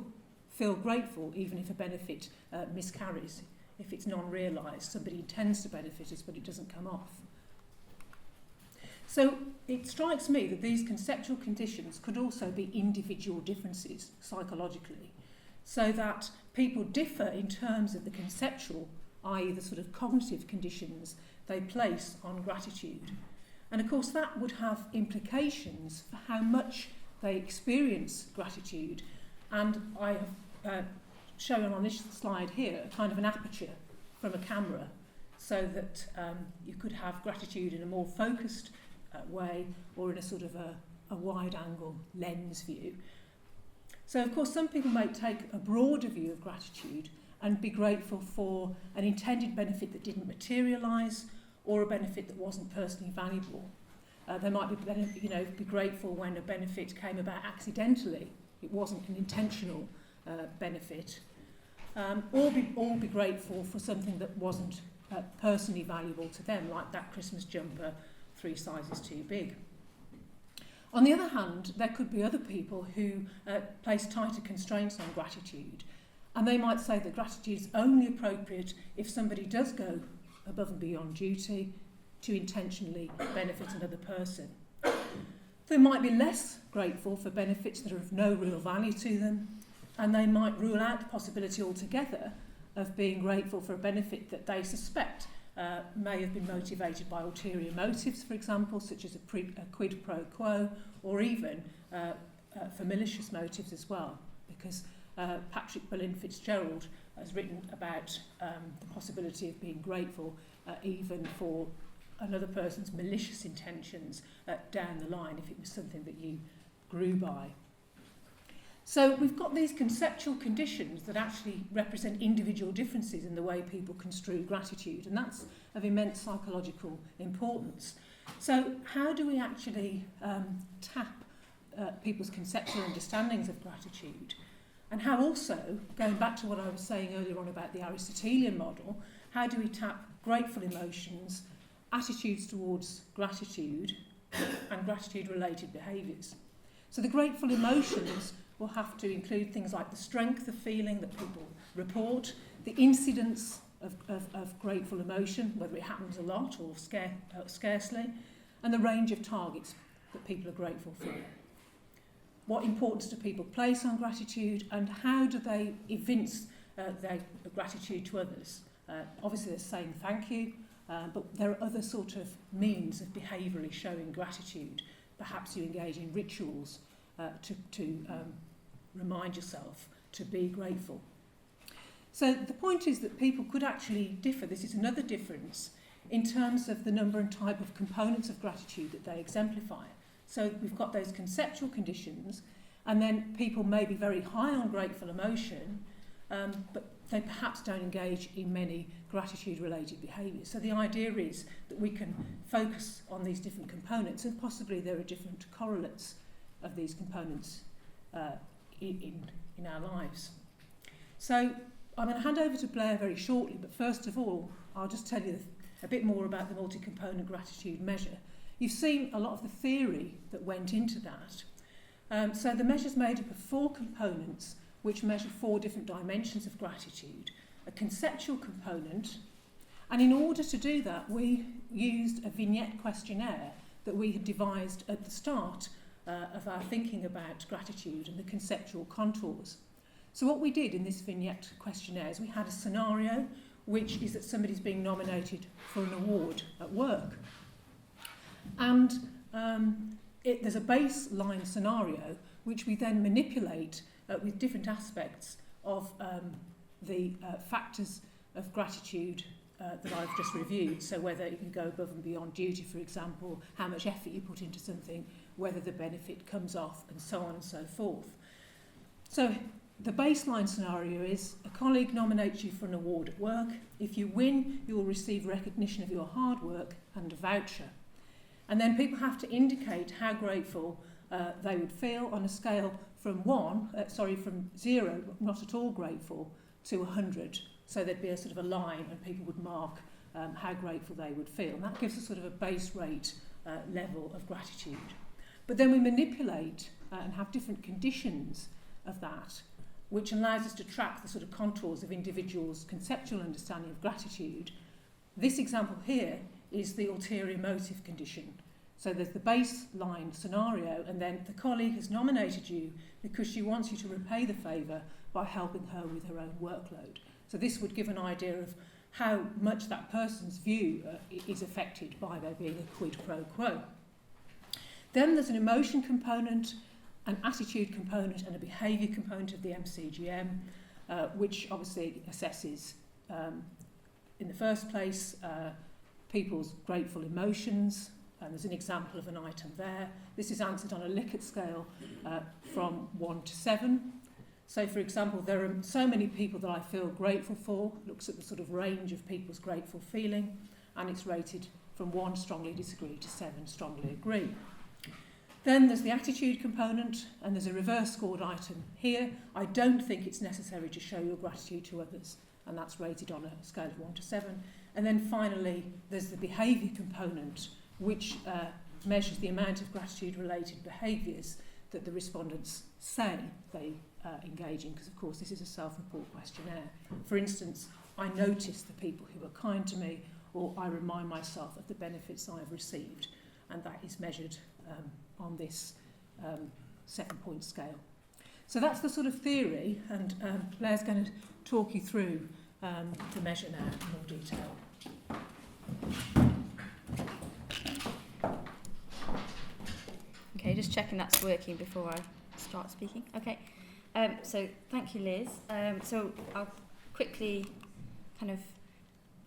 feel grateful even if a benefit miscarries? If it's non-realised, somebody intends to benefit us but it doesn't come off. So it strikes me that these conceptual conditions could also be individual differences psychologically, so that people differ in terms of the conceptual, i.e. the sort of cognitive conditions they place on gratitude. And of course that would have implications for how much they experience gratitude. And I have shown on this slide here a kind of an aperture from a camera, so that you could have gratitude in a more focused way or in a sort of a wide angle lens view. So of course some people might take a broader view of gratitude and be grateful for an intended benefit that didn't materialise or a benefit that wasn't personally valuable. They might be grateful when a benefit came about accidentally. It wasn't an intentional benefit. Or be grateful for something that wasn't personally valuable to them, like that Christmas jumper 3 sizes too big. On the other hand, there could be other people who place tighter constraints on gratitude, and they might say that gratitude is only appropriate if somebody does go above and beyond duty to intentionally benefit another person. They might be less grateful for benefits that are of no real value to them, and they might rule out the possibility altogether of being grateful for a benefit that they suspect may have been motivated by ulterior motives, for example, such as a quid pro quo, or even for malicious motives as well, because Patrick Berlin Fitzgerald has written about the possibility of being grateful even for another person's malicious intentions down the line, if it was something that you grew by. So we've got these conceptual conditions that actually represent individual differences in the way people construe gratitude, and that's of immense psychological importance. So how do we actually tap people's conceptual understandings of gratitude? And how also, going back to what I was saying earlier on about the Aristotelian model, how do we tap grateful emotions, attitudes towards gratitude, and gratitude-related behaviours? So the grateful emotions will have to include things like the strength of feeling that people report, the incidence of grateful emotion, whether it happens a lot or scarcely, and the range of targets that people are grateful for. What importance do people place on gratitude, and how do they evince their gratitude to others? Obviously, they're saying thank you, but there are other sort of means of behaviourally showing gratitude. Perhaps you engage in rituals to remind yourself to be grateful. So the point is that people could actually differ. This is another difference in terms of the number and type of components of gratitude that they exemplify. So we've got those conceptual conditions, and then people may be very high on grateful emotion, but they perhaps don't engage in many gratitude-related behaviours. So the idea is that we can focus on these different components, and possibly there are different correlates of these components in our lives. So I'm going to hand over to Blair very shortly, but first of all, I'll just tell you a bit more about the multi-component gratitude measure. You've seen a lot of the theory that went into that. So the measure's made up of 4 components which measure 4 different dimensions of gratitude. A conceptual component, and in order to do that, we used a vignette questionnaire that we had devised at the start of our thinking about gratitude and the conceptual contours. So what we did in this vignette questionnaire is we had a scenario, which is that somebody's being nominated for an award at work. And there's a baseline scenario which we then manipulate with different aspects of the factors of gratitude that I've just reviewed. So whether you can go above and beyond duty, for example, how much effort you put into something, whether the benefit comes off, and so on and so forth. So the baseline scenario is a colleague nominates you for an award at work. If you win, you will receive recognition of your hard work and a voucher. And then people have to indicate how grateful they would feel on a scale from 0, not at all grateful, to 100. So there'd be a sort of a line, and people would mark how grateful they would feel. And that gives us sort of a base rate level of gratitude. But then we manipulate and have different conditions of that, which allows us to track the sort of contours of individuals' conceptual understanding of gratitude. This example here is the ulterior motive condition. So there's the baseline scenario, and then the colleague has nominated you because she wants you to repay the favour by helping her with her own workload. So this would give an idea of how much that person's view is affected by there being a quid pro quo. Then there's an emotion component, an attitude component, and a behaviour component of the MCGM, which obviously assesses, in the first place, people's grateful emotions. And there's an example of an item there. This is answered on a Likert scale from 1 to 7. So, for example, there are so many people that I feel grateful for. Looks at the sort of range of people's grateful feeling, and it's rated from 1, strongly disagree, to 7, strongly agree. Then there's the attitude component, and there's a reverse scored item here. I don't think it's necessary to show your gratitude to others, and that's rated on a scale of 1 to 7. And then finally, there's the behaviour component, which measures the amount of gratitude-related behaviours that the respondents say they engage in, because of course this is a self-report questionnaire. For instance, I notice the people who are kind to me, or I remind myself of the benefits I've received, and that is measured on this 7-point scale. So that's the sort of theory, and Blair's going to talk you through the measure now in more detail. Okay, just checking that's working before I start speaking. Okay, so thank you, Liz. So I'll quickly kind of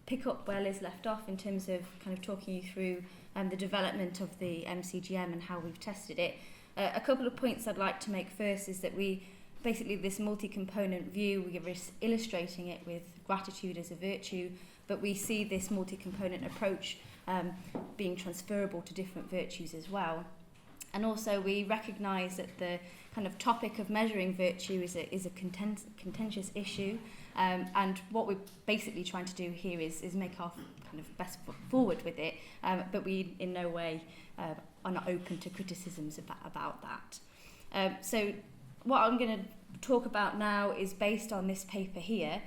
pick up where Liz left off in terms of kind of talking you through the development of the MCGM and how we've tested it. A couple of points I'd like to make first is that we basically this multi-component view, we're illustrating it with gratitude as a virtue, but we see this multi-component approach being transferable to different virtues as well. And also we recognise that the kind of topic of measuring virtue is a contentious issue, and what we're basically trying to do here is make our kind of best foot forward with it, but we in no way are not open to criticisms about that. So what I'm going to talk about now is based on this paper here.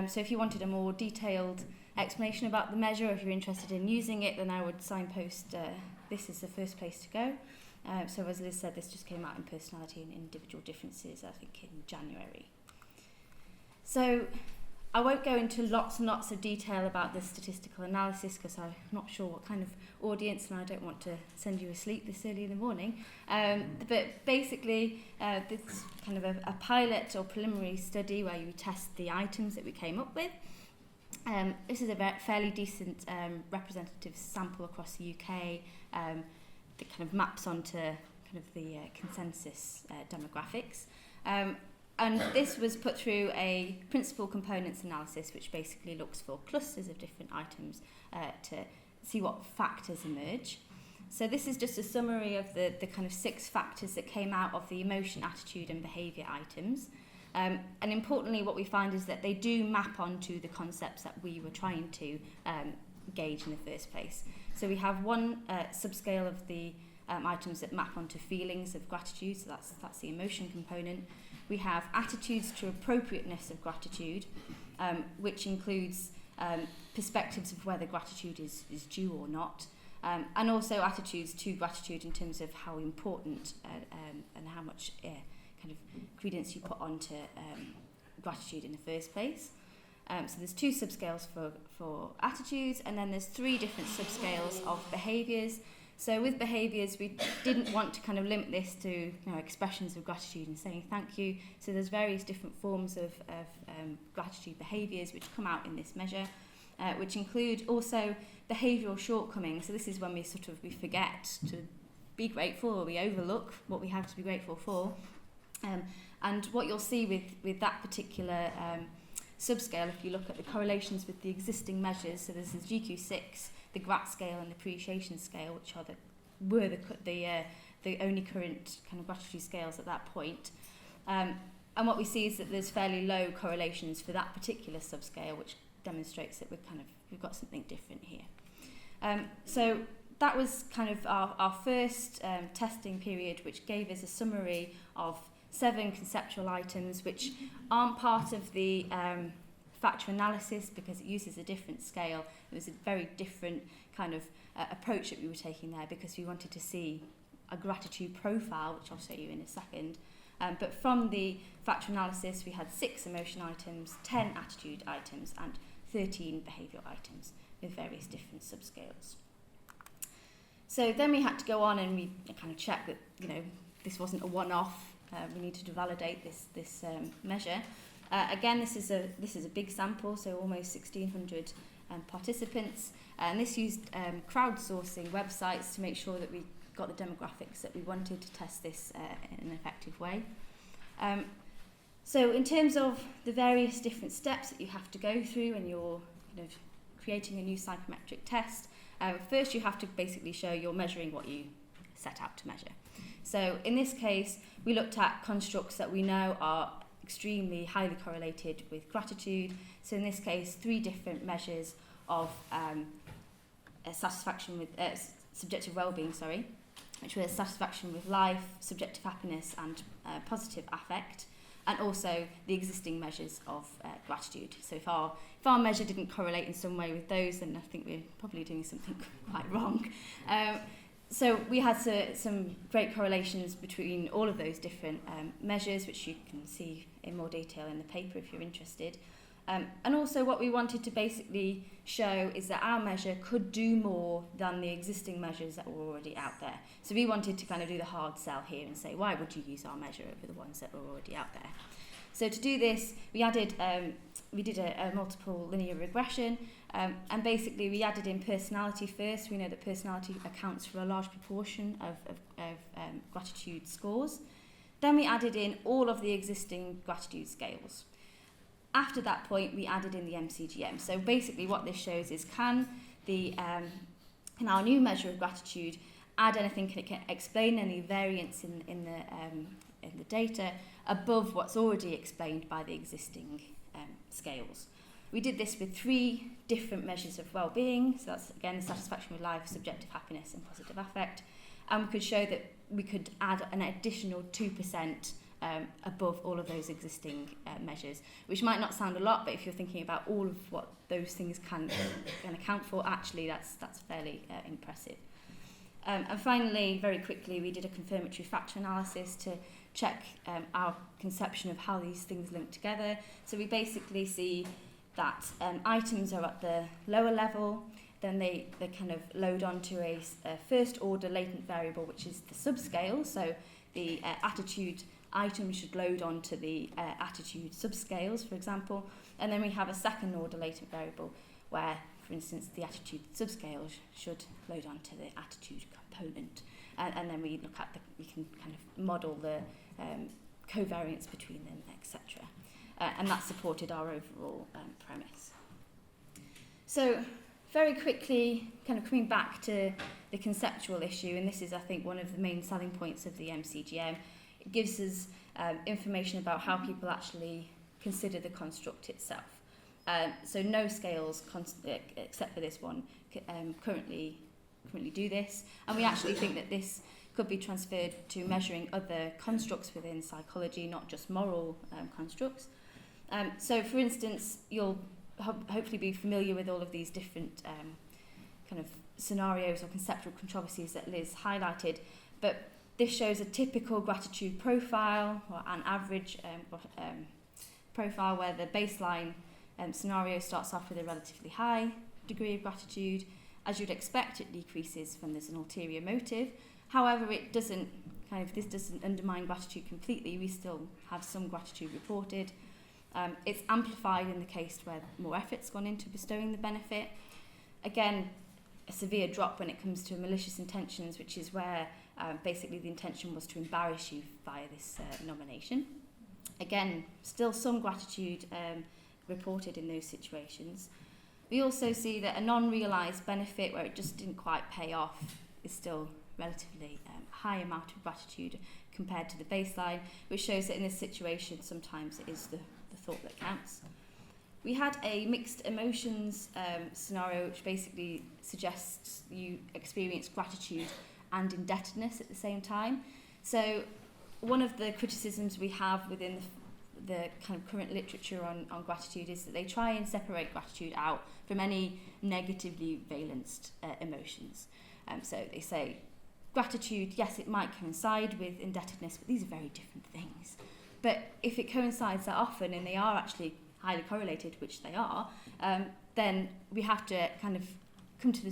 So if you wanted a more detailed explanation about the measure, or if you're interested in using it, then I would signpost this is the first place to go. So as Liz said, this just came out in Personality and Individual Differences, I think in January. So I won't go into lots and lots of detail about this statistical analysis because I'm not sure what kind of audience, and I don't want to send you asleep this early in the morning. But basically, this is kind of a pilot or preliminary study where you test the items that we came up with. This is a fairly decent representative sample across the UK that kind of maps onto kind of the consensus demographics. And this was put through a principal components analysis, which basically looks for clusters of different items to see what factors emerge. So this is just a summary of the kind of 6 factors that came out of the emotion, attitude and behaviour items. And importantly, what we find is that they do map onto the concepts that we were trying to gauge in the first place. So we have one subscale of the items that map onto feelings of gratitude, so that's the emotion component. We have attitudes to appropriateness of gratitude, which includes perspectives of whether gratitude is due or not, and also attitudes to gratitude in terms of how important and how much kind of credence you put onto gratitude in the first place. So there's 2 subscales for attitudes, and then there's 3 different subscales of behaviours. So with behaviours, we didn't want to kind of limit this to expressions of gratitude and saying thank you. So there's various different forms of gratitude behaviours which come out in this measure, which include also behavioural shortcomings. So this is when we forget to be grateful, or we overlook what we have to be grateful for. And what you'll see with that particular subscale, if you look at the correlations with the existing measures, so this is GQ6, the GRAT scale and the appreciation scale, which were the only current kind of gratitude scales at that point. And what we see is that there's fairly low correlations for that particular subscale, which demonstrates that we've got something different here. So that was kind of our first testing period, which gave us a summary of 7 conceptual items, which aren't part of the factor analysis because it uses a different scale. It was a very different kind of approach that we were taking there, because we wanted to see a gratitude profile, which I'll show you in a second. But from the factor analysis, we had 6 emotion items, 10 attitude items, and 13 behavioural items with various different subscales. So then we had to go on and we kind of check that this wasn't a one-off. We needed to validate this measure. Again, this is a big sample, so almost 1,600 participants, and this used crowdsourcing websites to make sure that we got the demographics that we wanted to test this in an effective way. So in terms of the various different steps that you have to go through when you're kind of creating a new psychometric test, first you have to basically show you're measuring what you set out to measure. So in this case, we looked at constructs that we know are extremely highly correlated with gratitude. So in this case, 3 different measures of satisfaction with subjective well-being, which were satisfaction with life, subjective happiness, and positive affect, and also the existing measures of gratitude. So if our measure didn't correlate in some way with those, then I think we're probably doing something quite wrong. So we had some great correlations between all of those different measures, which you can see in more detail in the paper if you're interested. And also what we wanted to basically show is that our measure could do more than the existing measures that were already out there. So we wanted to kind of do the hard sell here and say, why would you use our measure over the ones that were already out there? So to do this, we did a multiple linear regression, and basically we added in personality first. We know that personality accounts for a large proportion of gratitude scores. Then we added in all of the existing gratitude scales. After that point, we added in the MCGM. So basically what this shows is can our new measure of gratitude add anything, can it explain any variance in the data above what's already explained by the existing scales. We did this with 3 different measures of well-being. So that's, again, the satisfaction with life, subjective happiness, and positive affect. And we could show that we could add an additional 2% above all of those existing measures, which might not sound a lot, but if you're thinking about all of what those things can account for, actually that's fairly impressive. And finally, very quickly, we did a confirmatory factor analysis to check our conception of how these things link together. So we basically see that items are at the lower level, then they kind of load onto a first order latent variable, which is the subscale. So the attitude items should load onto the attitude subscales, for example. And then we have a second order latent variable where, for instance, the attitude subscale should load onto the attitude component. And then we can kind of model the covariance between them, etc. And that supported our overall premise. So very quickly, kind of coming back to the conceptual issue, and this is, I think, one of the main selling points of the MCGM. It gives us information about how people actually consider the construct itself. So no scales, except for this one, currently do this. And we actually think that this could be transferred to measuring other constructs within psychology, not just moral constructs. So, for instance, you'll hopefully be familiar with all of these different kind of scenarios or conceptual controversies that Liz highlighted, but this shows a typical gratitude profile, or an average profile, where the baseline scenario starts off with a relatively high degree of gratitude. As you'd expect, it decreases when there's an ulterior motive. However, this doesn't undermine gratitude completely. We still have some gratitude reported. It's amplified in the case where more effort's gone into bestowing the benefit. Again, a severe drop when it comes to malicious intentions, which is where basically the intention was to embarrass you via this nomination. Again, still some gratitude reported in those situations. We also see that a non-realised benefit where it just didn't quite pay off is still relatively high amount of gratitude compared to the baseline, which shows that in this situation sometimes it is the thought that counts. We had a mixed emotions scenario, which basically suggests you experience gratitude and indebtedness at the same time. So one of the criticisms we have within the kind of current literature on gratitude is that they try and separate gratitude out from any negatively valenced emotions. So they say gratitude, yes, it might coincide with indebtedness, but these are very different things. But if it coincides that often, and they are actually highly correlated, which they are, then we have to kind of come to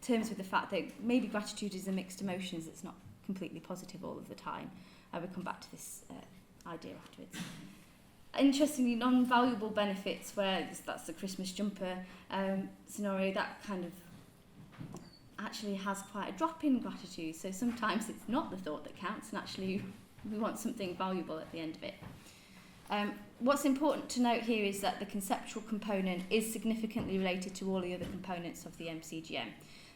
terms with the fact that maybe gratitude is a mixed emotions that's not completely positive all of the time. I will come back to this idea afterwards. Interestingly, non-valuable benefits, where that's the Christmas jumper scenario, that kind of actually has quite a drop in gratitude. So sometimes it's not the thought that counts, and actually we want something valuable at the end of it. What's important to note here is that the conceptual component is significantly related to all the other components of the MCGM.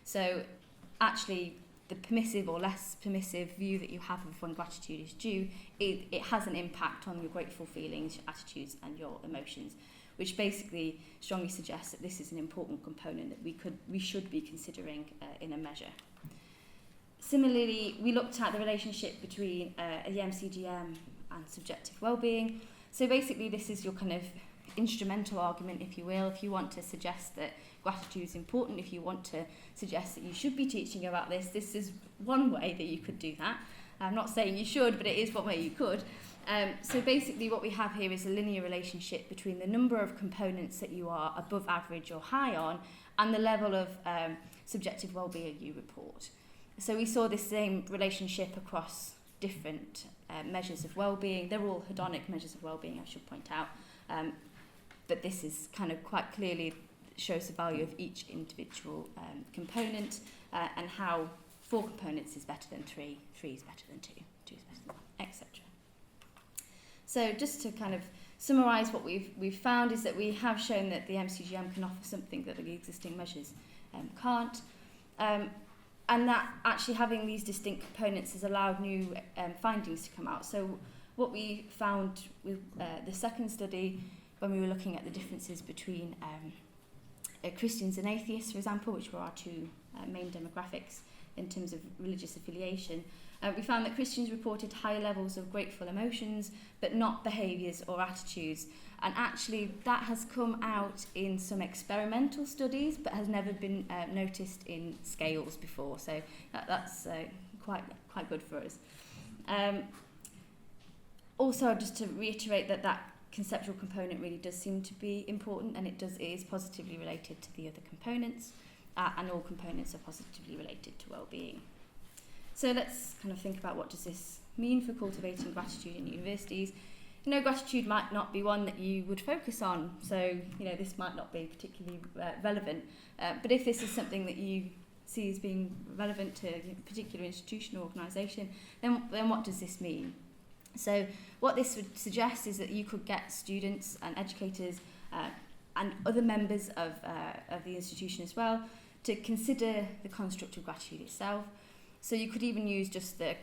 So actually, the permissive or less permissive view that you have of when gratitude is due, it has an impact on your grateful feelings, your attitudes, and your emotions, which basically strongly suggests that this is an important component that we should be considering in a measure. Similarly, we looked at the relationship between the MCGM and subjective well-being. So basically this is your kind of instrumental argument, if you will, if you want to suggest that gratitude is important, if you want to suggest that you should be teaching about this, this is one way that you could do that. I'm not saying you should, but it is one way you could. So basically what we have here is a linear relationship between the number of components that you are above average or high on and the level of subjective well-being you report. So we saw this same relationship across different measures of well-being. They're all hedonic measures of well-being, I should point out. But this is kind of quite clearly shows the value of each individual component and how 4 components is better than 3, 3 is better than 2, 2 is better than 1, etc. So just to kind of summarise what we've found is that we have shown that the MCGM can offer something that the existing measures can't. And that actually having these distinct components has allowed new findings to come out. So what we found with the second study, when we were looking at the differences between Christians and atheists, for example, which were our 2 main demographics in terms of religious affiliation, we found that Christians reported higher levels of grateful emotions, but not behaviours or attitudes. And actually that has come out in some experimental studies, but has never been noticed in scales before. So that's quite good for us. Also, just to reiterate that conceptual component really does seem to be important, and it is positively related to the other components, and all components are positively related to well-being. So let's kind of think about what does this mean for cultivating gratitude in universities. Gratitude might not be one that you would focus on, so this might not be particularly relevant. But if this is something that you see as being relevant to a particular institution or organisation, then what does this mean? So what this would suggest is that you could get students and educators and other members of the institution as well to consider the construct of gratitude itself. So you could even use just the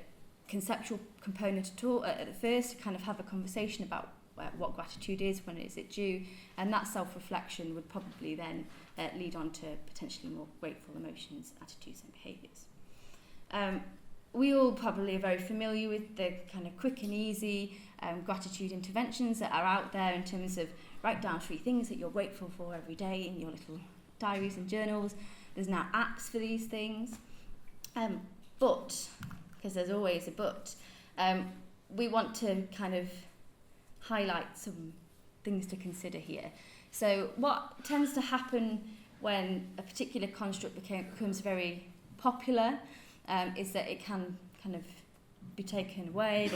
conceptual component at the first to kind of have a conversation about what gratitude is, when is it due, and that self-reflection would probably then lead on to potentially more grateful emotions, attitudes and behaviours. We all probably are very familiar with the kind of quick and easy gratitude interventions that are out there in terms of write down 3 things that you're grateful for every day in your little diaries and journals. There's now apps for these things. But, because there's always a but, we want to kind of highlight some things to consider here. So what tends to happen when a particular construct becomes very popular is that it can kind of be taken away,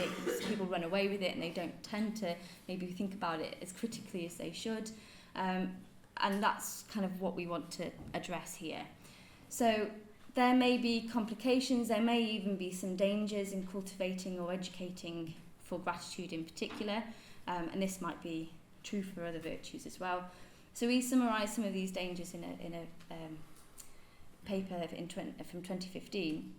people run away with it and they don't tend to maybe think about it as critically as they should. And that's kind of what we want to address here. So there may be complications, there may even be some dangers in cultivating or educating for gratitude in particular, and this might be true for other virtues as well. So we summarise some of these dangers in a paper from 2015.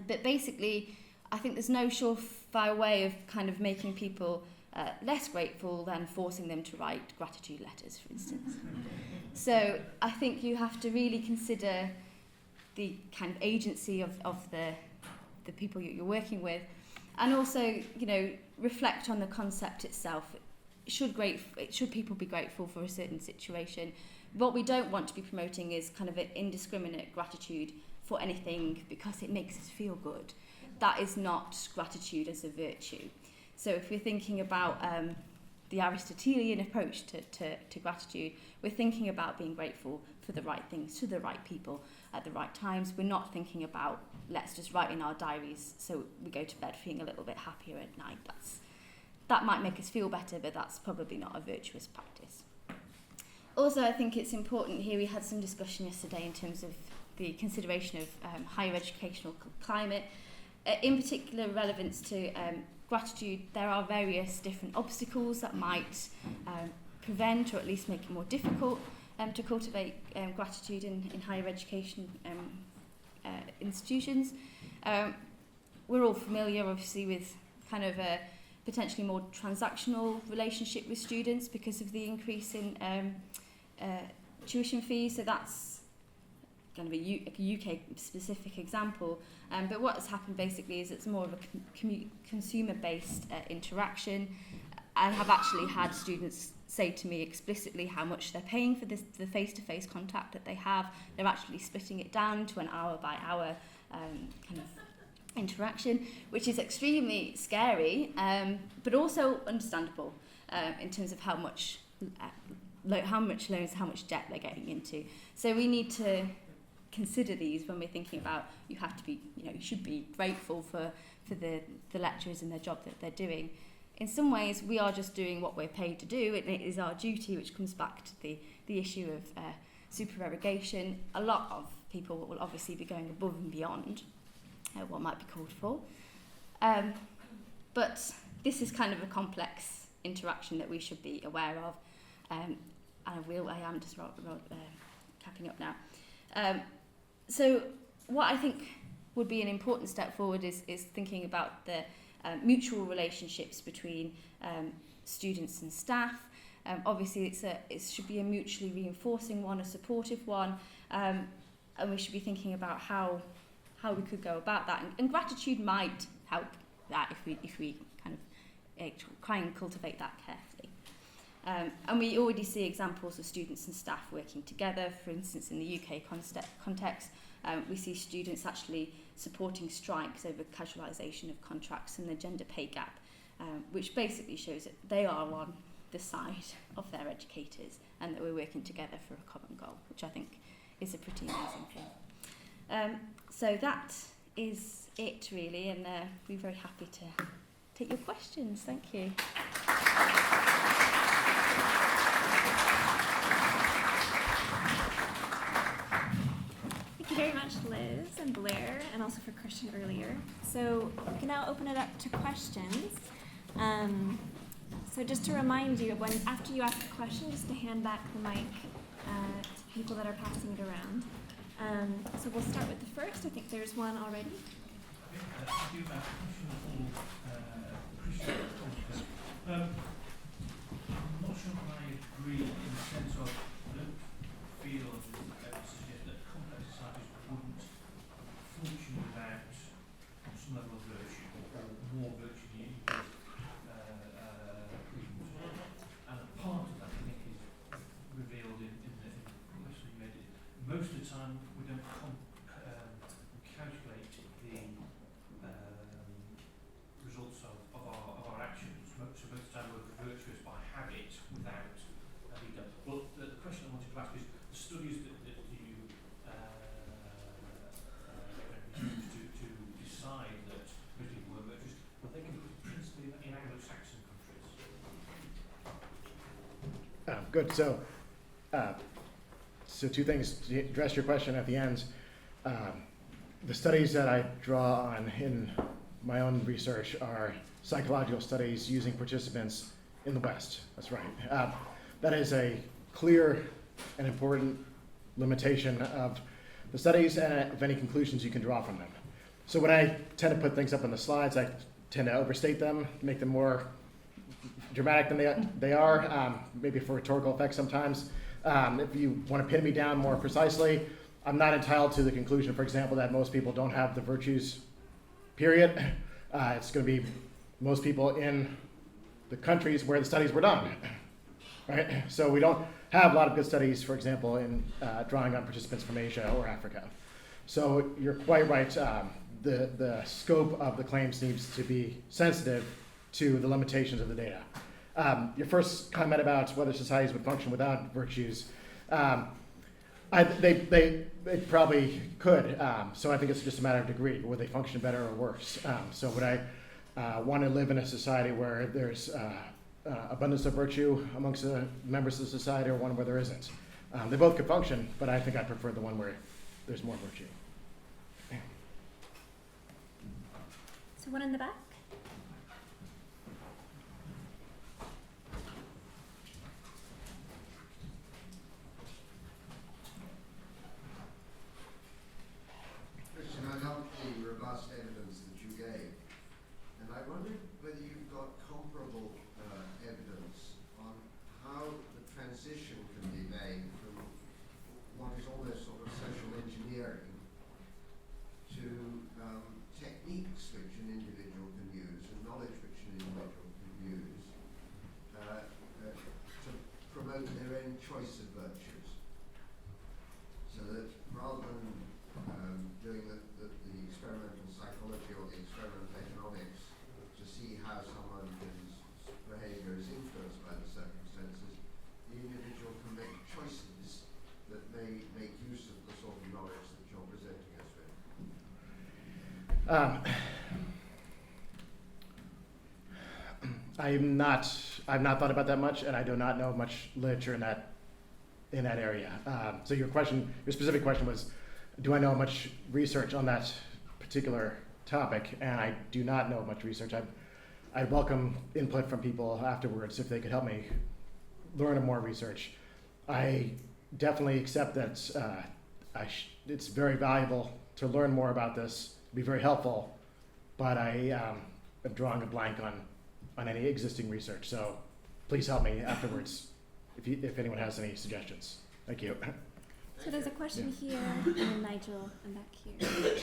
But basically, I think there's no surefire way of kind of making people less grateful than forcing them to write gratitude letters, for instance. So I think you have to really consider the kind of agency of the people you're working with, and also reflect on the concept itself. Should people be grateful for a certain situation? What we don't want to be promoting is kind of an indiscriminate gratitude for anything because it makes us feel good. That is not gratitude as a virtue. So if we're thinking about the Aristotelian approach to gratitude, we're thinking about being grateful for the right things to the right people at the right times. We're not thinking about let's just write in our diaries so we go to bed feeling a little bit happier at night. That might make us feel better, but that's probably not a virtuous practice. Also, I think it's important here, we had some discussion yesterday in terms of the consideration of higher educational climate. In particular relevance to gratitude, there are various different obstacles that might prevent or at least make it more difficult to cultivate gratitude in higher education institutions. We're all familiar, obviously, with kind of potentially more transactional relationship with students because of the increase in tuition fees. So that's kind of a UK specific example. But what has happened basically is it's more of a consumer-based interaction. I have actually had students say to me explicitly how much they're paying for the face-to-face contact that they have. They're actually splitting it down to an hour-by-hour kind of interaction, which is extremely scary, but also understandable in terms of how much loans, how much debt they're getting into. So we need to consider these when we're thinking about, you have to be, you should be grateful for the lecturers and their job that they're doing. In some ways, we are just doing what we're paid to do, and it is our duty, which comes back to the issue of supererogation. A lot of people will obviously be going above and beyond what might be called for. But this is kind of a complex interaction that we should be aware of. And I am just capping up now. So what I think would be an important step forward is thinking about the mutual relationships between students and staff. Obviously, it should be a mutually reinforcing one, a supportive one, and we should be thinking about how we could go about that. And gratitude might help that if we kind of try and cultivate that carefully. And we already see examples of students and staff working together. For instance, in the UK context, we see students actually supporting strikes over casualisation of contracts and the gender pay gap, which basically shows that they are on the side of their educators and that we're working together for a common goal, which I think is a pretty amazing thing. So that is it really, and we're very happy to take your questions. Thank you. Thank you very much, Liz and Blair, and also for Christian earlier. So we can now open it up to questions. So just to remind you, after you ask a question, just to hand back the mic to people that are passing it around. So we'll start with the first. I think there's one already. I think a question for Christian. I'm not sure I agree in the sense of I don't feel suggest that complex societies wouldn't function without some level of virtue or more virtue than you could and a part of that I think is revealed in the lesson you made. Most of the time we don't calculate the results of our actions. So most of the time we're virtuous by habit without being done. But the question I wanted to ask is the studies that you use to decide that most people were virtuous, were they concluded principally in Anglo-Saxon countries? Good. So two things to address your question at the end. The studies that I draw on in my own research are psychological studies using participants in the West. That's right. That is a clear and important limitation of the studies and of any conclusions you can draw from them. So when I tend to put things up on the slides, I tend to overstate them, make them more dramatic than they are, maybe for rhetorical effect sometimes. If you want to pin me down more precisely, I'm not entitled to the conclusion, for example, that most people don't have the virtues, period. It's going to be most people in the countries where the studies were done, right? So we don't have a lot of good studies, for example, in drawing on participants from Asia or Africa. So you're quite right. The scope of the claims needs to be sensitive to the limitations of the data. Your first comment about whether societies would function without virtues, they probably could. So I think it's just a matter of degree. Would they function better or worse? So would I want to live in a society where there's abundance of virtue amongst the members of the society, or one where there isn't? They both could function, but I think I prefer the one where there's more virtue. So one in the back. Christian, I love the robust evidence that you gave, and I wondered whether you've got comparable evidence on how the transition can be made from what is almost sort of social engineering to techniques which an individual can use and knowledge which an individual can use to promote their own choice of virtues. So that rather than doing the experimental psychology or the experimental economics to see how someone's behaviour is influenced by the circumstances, the individual can make choices that may make use of the sort of knowledge that you're presenting us with. I've not thought about that much, and I do not know much literature in that area. So your specific question was, do I know much research on that particular topic? And I do not know much research. I welcome input from people afterwards if they could help me learn more research. I definitely accept that it's very valuable to learn more about this, be very helpful, but I am drawing a blank on any existing research. So please help me afterwards if anyone has any suggestions. Thank you. So there's a question here, and then Nigel, and back here.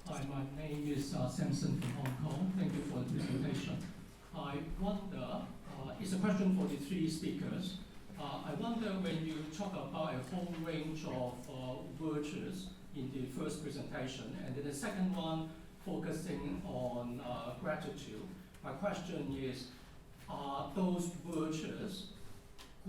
Hi, my name is Samson from Hong Kong. Thank you for the presentation. I wonder, it's a question for the three speakers. I wonder when you talk about a whole range of virtues in the first presentation, and then the second one focusing on gratitude. My question is, are those virtues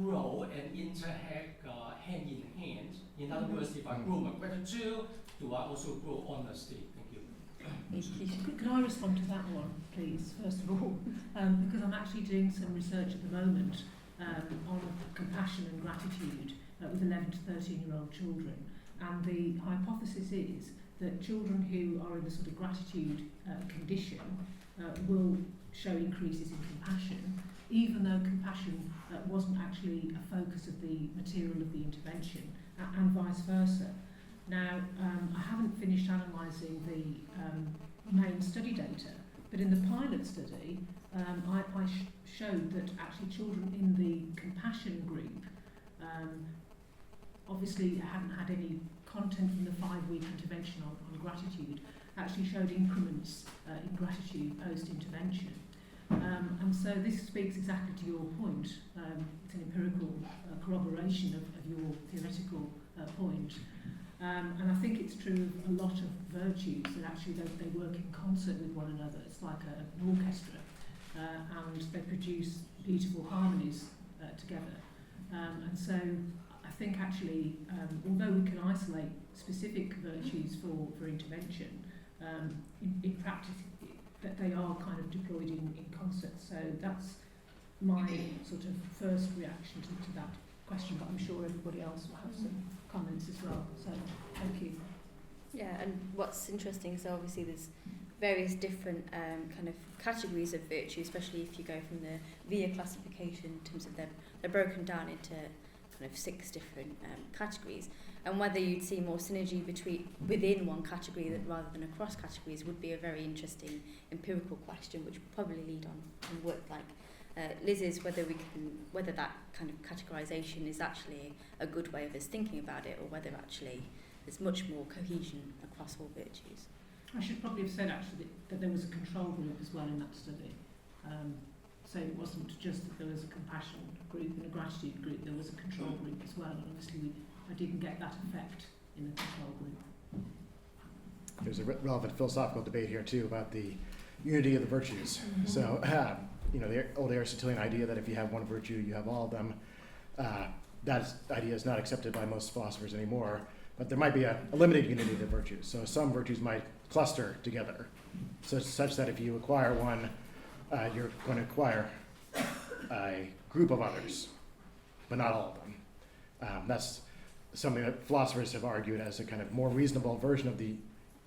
grow and interact hand in hand? In other words, if I grow my gratitude, do I also grow honesty? Thank you. Could I respond to that one, please, first of all? Because I'm actually doing some research at the moment on compassion and gratitude with 11 to 13-year-old children. And the hypothesis is that children who are in the sort of gratitude condition will show increases in compassion, even though compassion wasn't actually a focus of the material of the intervention, and vice versa. Now, I haven't finished analysing the main study data, but in the pilot study, I showed that actually children in the compassion group obviously hadn't had any content from the 5-week intervention on gratitude, actually showed increments in gratitude post-intervention. And so this speaks exactly to your point. It's an empirical corroboration of your theoretical point. And I think it's true of a lot of virtues that actually they work in concert with one another. It's like an orchestra, and they produce beautiful harmonies together. And so I think actually, although we can isolate specific virtues for intervention, in practice that they are kind of deployed in concert. So that's my sort of first reaction to that question, but I'm sure everybody else will have some comments as well. So thank you. Yeah, and what's interesting is obviously there's various different kind of categories of virtue, especially if you go from the VIA classification in terms of they're broken down into kind of 6 different categories, and whether you'd see more synergy within one category rather than across categories would be a very interesting empirical question, which would probably lead on work like Liz's, whether that kind of categorization is actually a good way of us thinking about it, or whether actually there's much more cohesion across all virtues. I should probably have said actually that there was a control group as well in that study. So it wasn't just that there was a compassion group and a gratitude group, there was a control group as well, and obviously I didn't get that effect in the control group. There's a relevant philosophical debate here too about the unity of the virtues. Mm-hmm. So, the old Aristotelian idea that if you have one virtue, you have all of them, that idea is not accepted by most philosophers anymore, but there might be a limited unity of the virtues. So some virtues might cluster together, such that if you acquire one, you're going to acquire a group of others, but not all of them. That's something that philosophers have argued as a kind of more reasonable version of the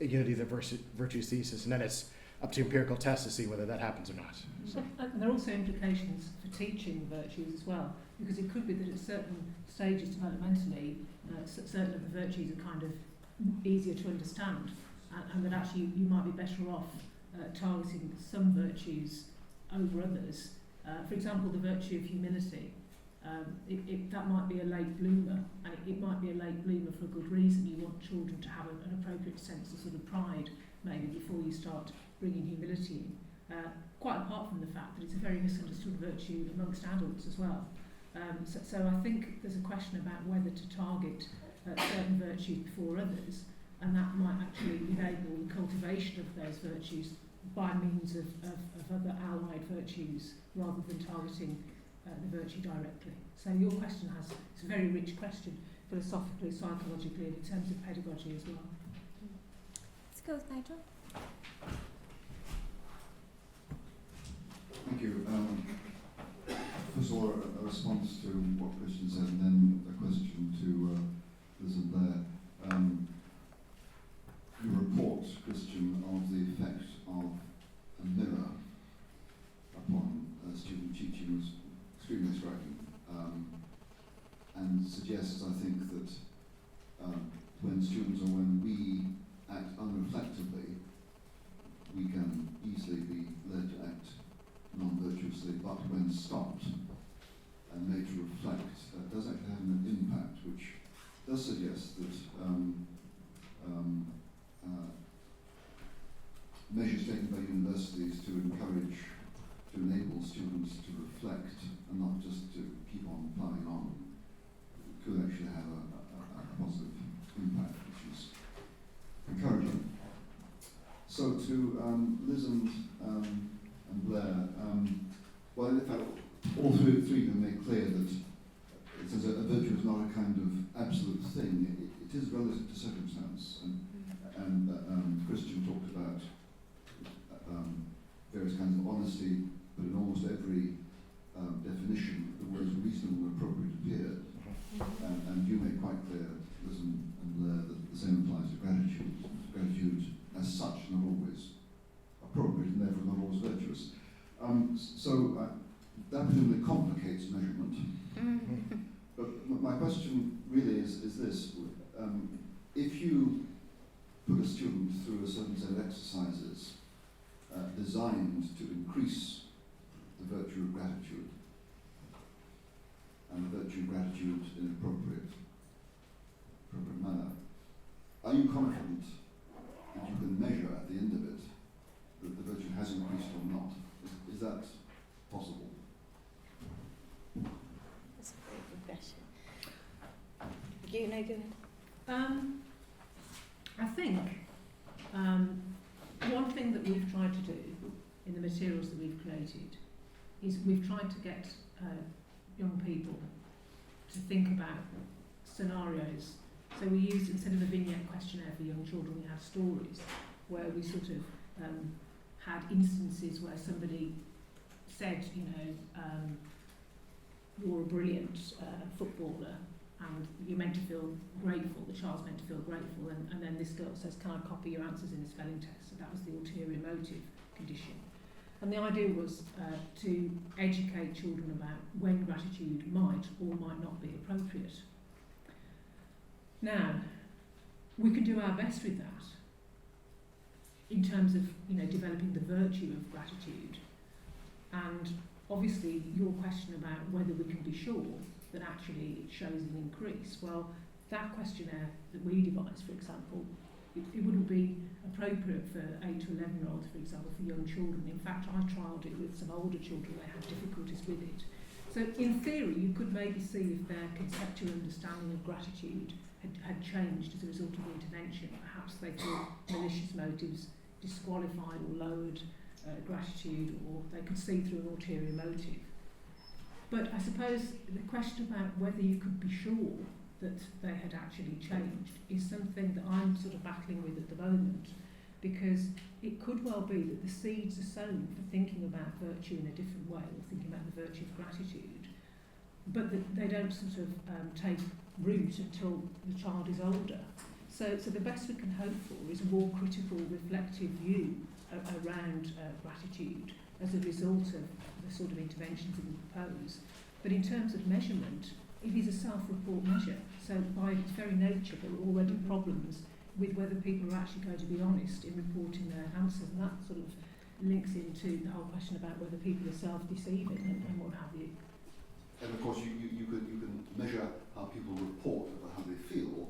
unity of the virtues thesis, and then it's up to empirical tests to see whether that happens or not. So, and there are also implications for teaching virtues as well, because it could be that at certain stages developmentally, certain of the virtues are kind of easier to understand, and that actually you might be better off targeting some virtues over others. For example, the virtue of humility. That might be a late bloomer, and it might be a late bloomer for a good reason. You want children to have an appropriate sense of sort of pride, maybe, before you start bringing humility in. Quite apart from the fact that it's a very misunderstood virtue amongst adults as well. So I think there's a question about whether to target certain virtues before others, and that might actually enable the cultivation of those virtues by means of other allied virtues rather than targeting the virtue directly. So your question it's a very rich question, philosophically, psychologically, and in terms of pedagogy as well. Let's go with Nigel. Thank you. First of all, a response to what Christian said, and then a question to Liz and Blair. Your report, Christian, of the effect of a mirror upon student teaching was extremely striking, and suggests, I think, that when students or when we act unreflectively, we can easily be led to act non-virtuously, but when stopped and made to reflect, does actually have an impact, which does suggest that measures taken by universities to enable students to reflect and not just to keep on ploughing on could actually have a positive impact, which is encouraging. So to Liz and Blair, well, in fact, all three of you make clear that it says a virtue is not a kind of absolute thing. It is relative to circumstance, and Christian talked about various kinds of honesty, but in almost every definition, the words reasonable and appropriate appeared. And you made quite clear, Liz and Blair, that the same applies to gratitude. Gratitude, as such, not always appropriate and therefore not always virtuous. So that presumably complicates measurement. But my question really is this. If you put a student through a certain set of exercises designed to increase the virtue of gratitude, and the virtue of gratitude in an appropriate manner, are you confident that you can measure at the end of it that the virtue has increased or not? Is that possible? That's a very good question. You know, go ahead. I think one thing that we've tried to do in the materials that we've created is we've tried to get young people to think about scenarios. So we used, instead of a vignette questionnaire for young children, we had stories where we sort of had instances where somebody said, you're a brilliant footballer, and you're meant to feel grateful, the child's meant to feel grateful, and then this girl says, can I copy your answers in the spelling test? So that was the ulterior motive condition. And the idea was to educate children about when gratitude might or might not be appropriate. Now, we can do our best with that in terms of developing the virtue of gratitude. And obviously your question about whether we can be sure that actually it shows an increase, well, that questionnaire that we devised, for example, it wouldn't be appropriate for 8 to 11-year-olds, for example, for young children. In fact, I trialled it with some older children. They had difficulties with it. So in theory, you could maybe see if their conceptual understanding of gratitude had changed as a result of the intervention. Perhaps they thought malicious motives disqualified or lowered gratitude, or they could see through an ulterior motive. But I suppose the question about whether you could be sure that they had actually changed is something that I'm sort of battling with at the moment, because it could well be that the seeds are sown for thinking about virtue in a different way, or thinking about the virtue of gratitude, but that they don't sort of take root until the child is older. So the best we can hope for is a more critical, reflective view around gratitude as a result of the sort of interventions that we propose. But in terms of measurement, it is a self-report measure. So by its very nature, there are already problems with whether people are actually going to be honest in reporting their answers. And that sort of links into the whole question about whether people are self-deceiving and what have you. And of course, you can measure how people report about how they feel.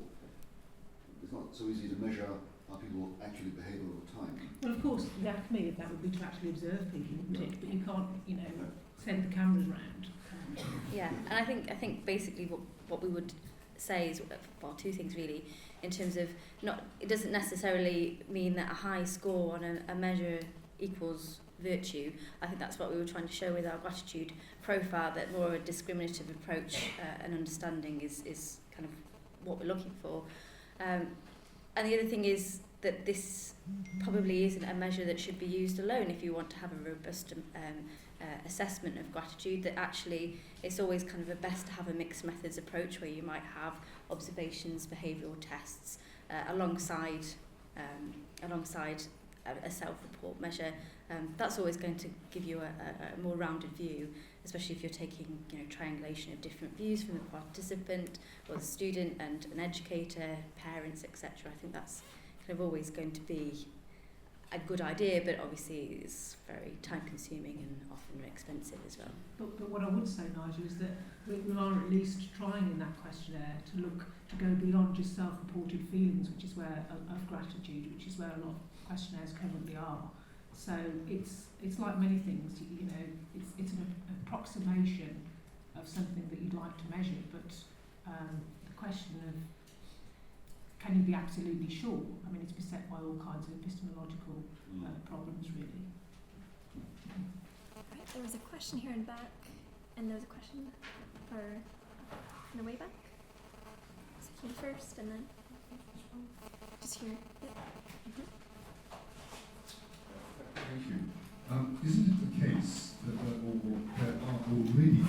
It's not so easy to measure how people actually behave over time. Well, of course, the alchemy of that would be to actually observe people, wouldn't it? But you can't, send the cameras round. Yeah, and I think basically what we would say is, well, two things really, in terms of it doesn't necessarily mean that a high score on a measure equals virtue. I think that's what we were trying to show with our gratitude profile, that more a discriminative approach and understanding is kind of what we're looking for. And the other thing is that this probably isn't a measure that should be used alone if you want to have a robust assessment of gratitude, that actually it's always kind of best to have a mixed methods approach where you might have observations, behavioural tests alongside a self-report measure. That's always going to give you a more rounded view, especially if you're taking triangulation of different views from the participant or the student and an educator, parents, etc. I think that's kind of always going to be a good idea, but obviously it's very time consuming and often expensive as well. But what I would say, Nigel, is that we are at least trying in that questionnaire to go beyond just self-reported feelings, which is where of gratitude, which is where a lot of questionnaires currently are. So it's like many things, it's an approximation of something that you'd like to measure, but the question of can you be absolutely sure? I mean, it's beset by all kinds of epistemological problems, really. Right, there was a question here in back, and there was a question for in the way back. So here first, and then just here. Yeah. Thank you. Isn't it the case that there are already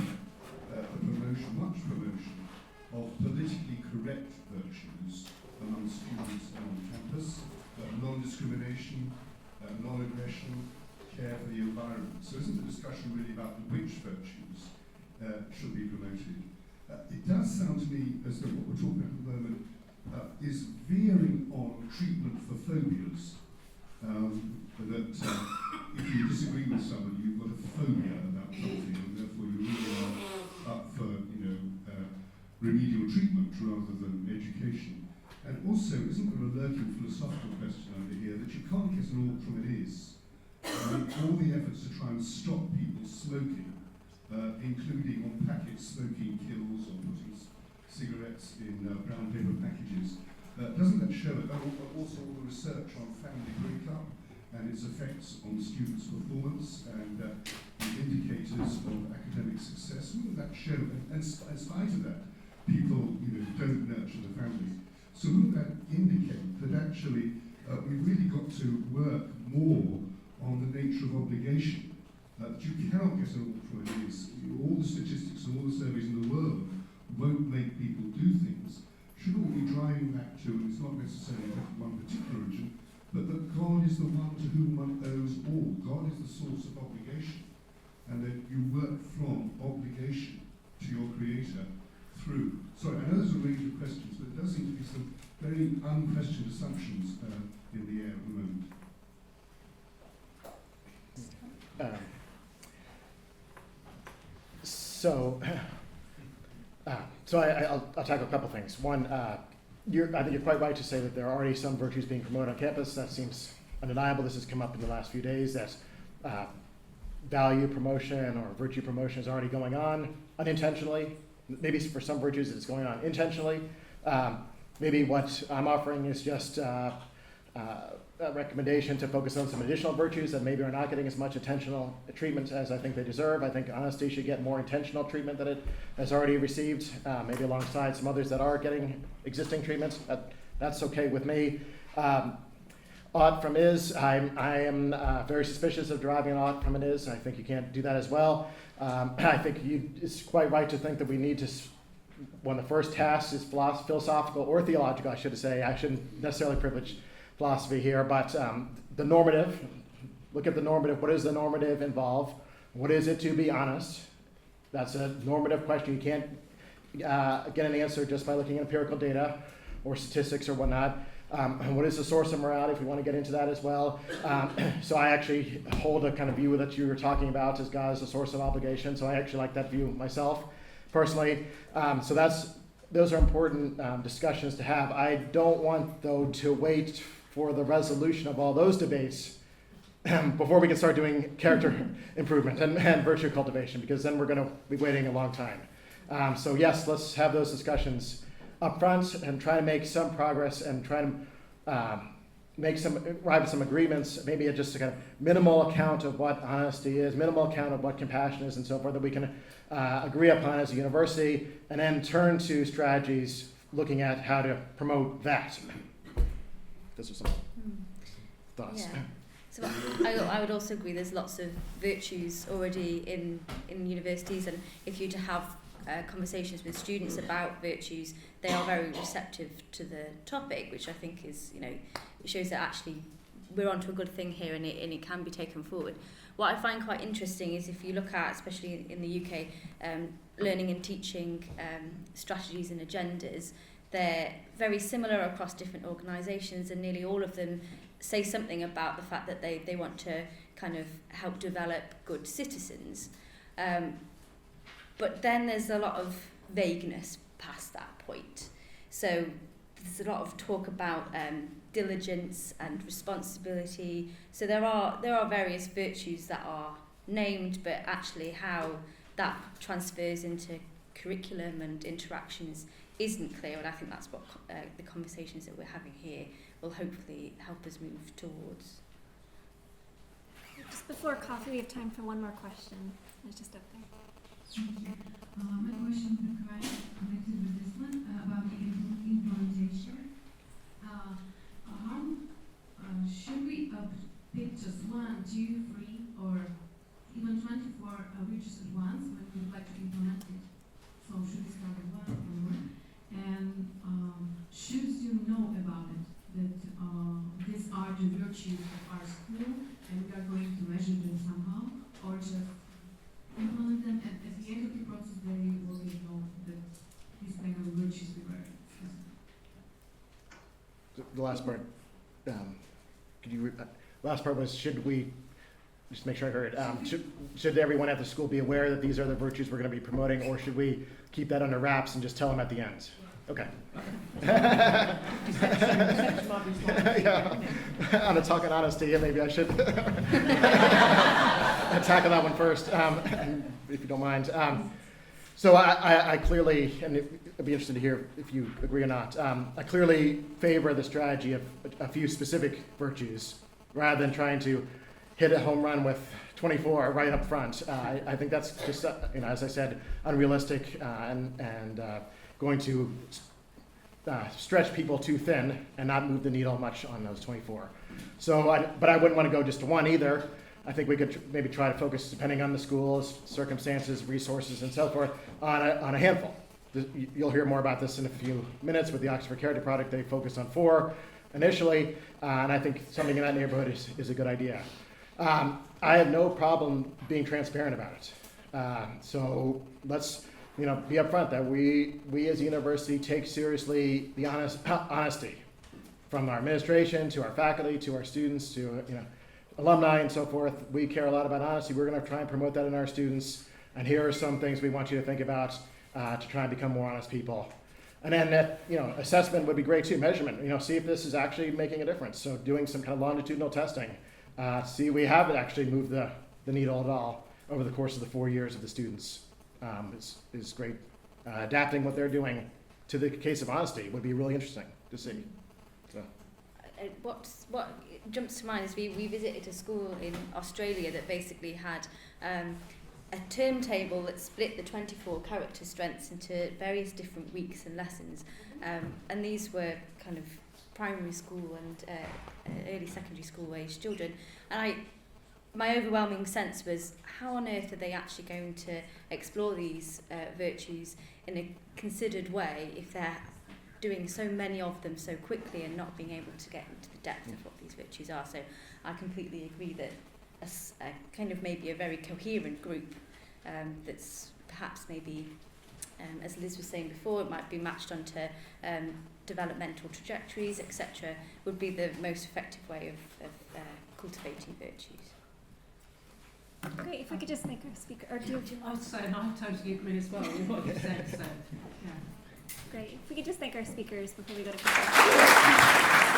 much promotion of politically correct virtues among students and on campus, non-discrimination, non-aggression, care for the environment? So isn't the discussion really about which virtues should be promoted? It does sound to me as though what we're talking about at the moment is veering on treatment for phobias. That if you disagree with somebody, you've got a phobia about something, and therefore you really are up for remedial treatment rather than education. And also, isn't there a lurking philosophical question under here that you can't get an ought from it is? All the efforts to try and stop people smoking, including on packets smoking kills or putting cigarettes in brown paper packages, doesn't that show it? Also all the research on family breakup and its effects on students' performance and the indicators of academic success, wouldn't that show? And in spite of that, people don't nurture the family. So wouldn't that indicate that actually we've really got to work more on the nature of obligation? That you cannot get an ought from it is. All the statistics and all the surveys in the world won't make people do things. Should all be driving back to, and it's not necessarily one particular origin, but that God is the one to whom one owes all. God is the source of obligation, and that you work from obligation to your Creator through. Sorry, I know there's a range of questions, but there does seem to be some very unquestioned assumptions in the air at the moment. So I'll tackle a couple things. One, I think you're quite right to say that there are already some virtues being promoted on campus. That seems undeniable. This has come up in the last few days. That value promotion or virtue promotion is already going on unintentionally. Maybe for some virtues it's going on intentionally. Maybe what I'm offering is just a recommendation to focus on some additional virtues that maybe are not getting as much intentional treatment as I think they deserve. I think honesty should get more intentional treatment than it has already received, maybe alongside some others that are getting existing treatments. That's okay with me. Ought from is, I am very suspicious of deriving an ought from an is. I think you can't do that as well. I think it's quite right to think that we need to, one of the first tasks is philosophical or theological, I should say. I shouldn't necessarily privilege philosophy here, but the normative, look at the normative. What does the normative involve? What is it to be honest? That's a normative question. You can't get an answer just by looking at empirical data or statistics or whatnot. And what is the source of morality, if we want to get into that as well. So I actually hold a kind of view that you were talking about as God is the source of obligation. So I actually like that view myself, personally. So those are important discussions to have. I don't want, though, to wait for the resolution of all those debates before we can start doing character improvement and virtue cultivation, because then we're going to be waiting a long time. So yes, let's have those discussions up front and try to make some progress and try to arrive at some agreements, maybe just a kind of minimal account of what honesty is, minimal account of what compassion is, and so forth, that we can agree upon as a university, and then turn to strategies looking at how to promote that. Those are some thoughts. Yeah. So I would also agree there's lots of virtues already in universities, and if you're to have conversations with students about virtues, they are very receptive to the topic, which I think is, it shows that actually we're onto a good thing here, and it can be taken forward. What I find quite interesting is if you look at, especially in the UK, learning and teaching strategies and agendas, they're very similar across different organisations, and nearly all of them say something about the fact that they want to kind of help develop good citizens. But then there's a lot of vagueness past that point. So there's a lot of talk about diligence and responsibility. So there are various virtues that are named, but actually how that transfers into curriculum and interactions isn't clear. And I think that's what the conversations that we're having here will hopefully help us move towards. Just before coffee, we have time for one more question. It's just up there. Thank you. My question is kind of connected with this one about the implementation. Should we pick just 1, 2, 3, or even 24 virtues at once when we would like to implement it? So should we start with 1 or more? And should you know about it, that these are the virtues of our school and we are going to measure them somehow, or just implement them, and at the end of the process they will know that these kind of virtues we were using. The last part, could you? Last part was, should we? Just make sure I heard. Should everyone at the school be aware that these are the virtues we're going to be promoting, or should we keep that under wraps and just tell them at the end? Okay. Yeah. On a talk on honesty, maybe I should tackle that one first, if you don't mind. So I clearly, and I'd be interested to hear if you agree or not, I clearly favor the strategy of a few specific virtues rather than trying to hit a home run with 24 right up front. I think that's just, as I said, unrealistic and going to stretch people too thin and not move the needle much on those 24. So, but I wouldn't want to go just to 1 either. I think we could maybe try to focus, depending on the schools, circumstances, resources, and so forth, on a handful. You'll hear more about this in a few minutes with the Oxford Character Project. They focused on 4 initially, and I think something in that neighborhood is a good idea. I have no problem being transparent about it. So let's be upfront that we as a university take seriously the honesty from our administration to our faculty to our students to alumni and so forth. We care a lot about honesty. We're going to try and promote that in our students. And here are some things we want you to think about to try and become more honest people. And then that assessment would be great too. Measurement. See if this is actually making a difference. So doing some kind of longitudinal testing. See if we have actually moved the needle at all over the course of the 4 years of the students. Is great. Adapting what they're doing to the case of honesty would be really interesting to see. So. What jumps to mind is we visited a school in Australia that basically had a term table that split the 24 character strengths into various different weeks and lessons, and these were kind of primary school and early secondary school age children, and my overwhelming sense was, how on earth are they actually going to explore these virtues in a considered way if they're doing so many of them so quickly and not being able to get into the depth of what these virtues are. So I completely agree that a kind of maybe a very coherent group that's perhaps maybe as Liz was saying before, it might be matched onto developmental trajectories, etc., would be the most effective way of cultivating virtues. Great. If we could just make our speaker, or do you I'd say, and I totally agree as well with what you said. So, yeah. Great. If we could just thank our speakers before we go to questions.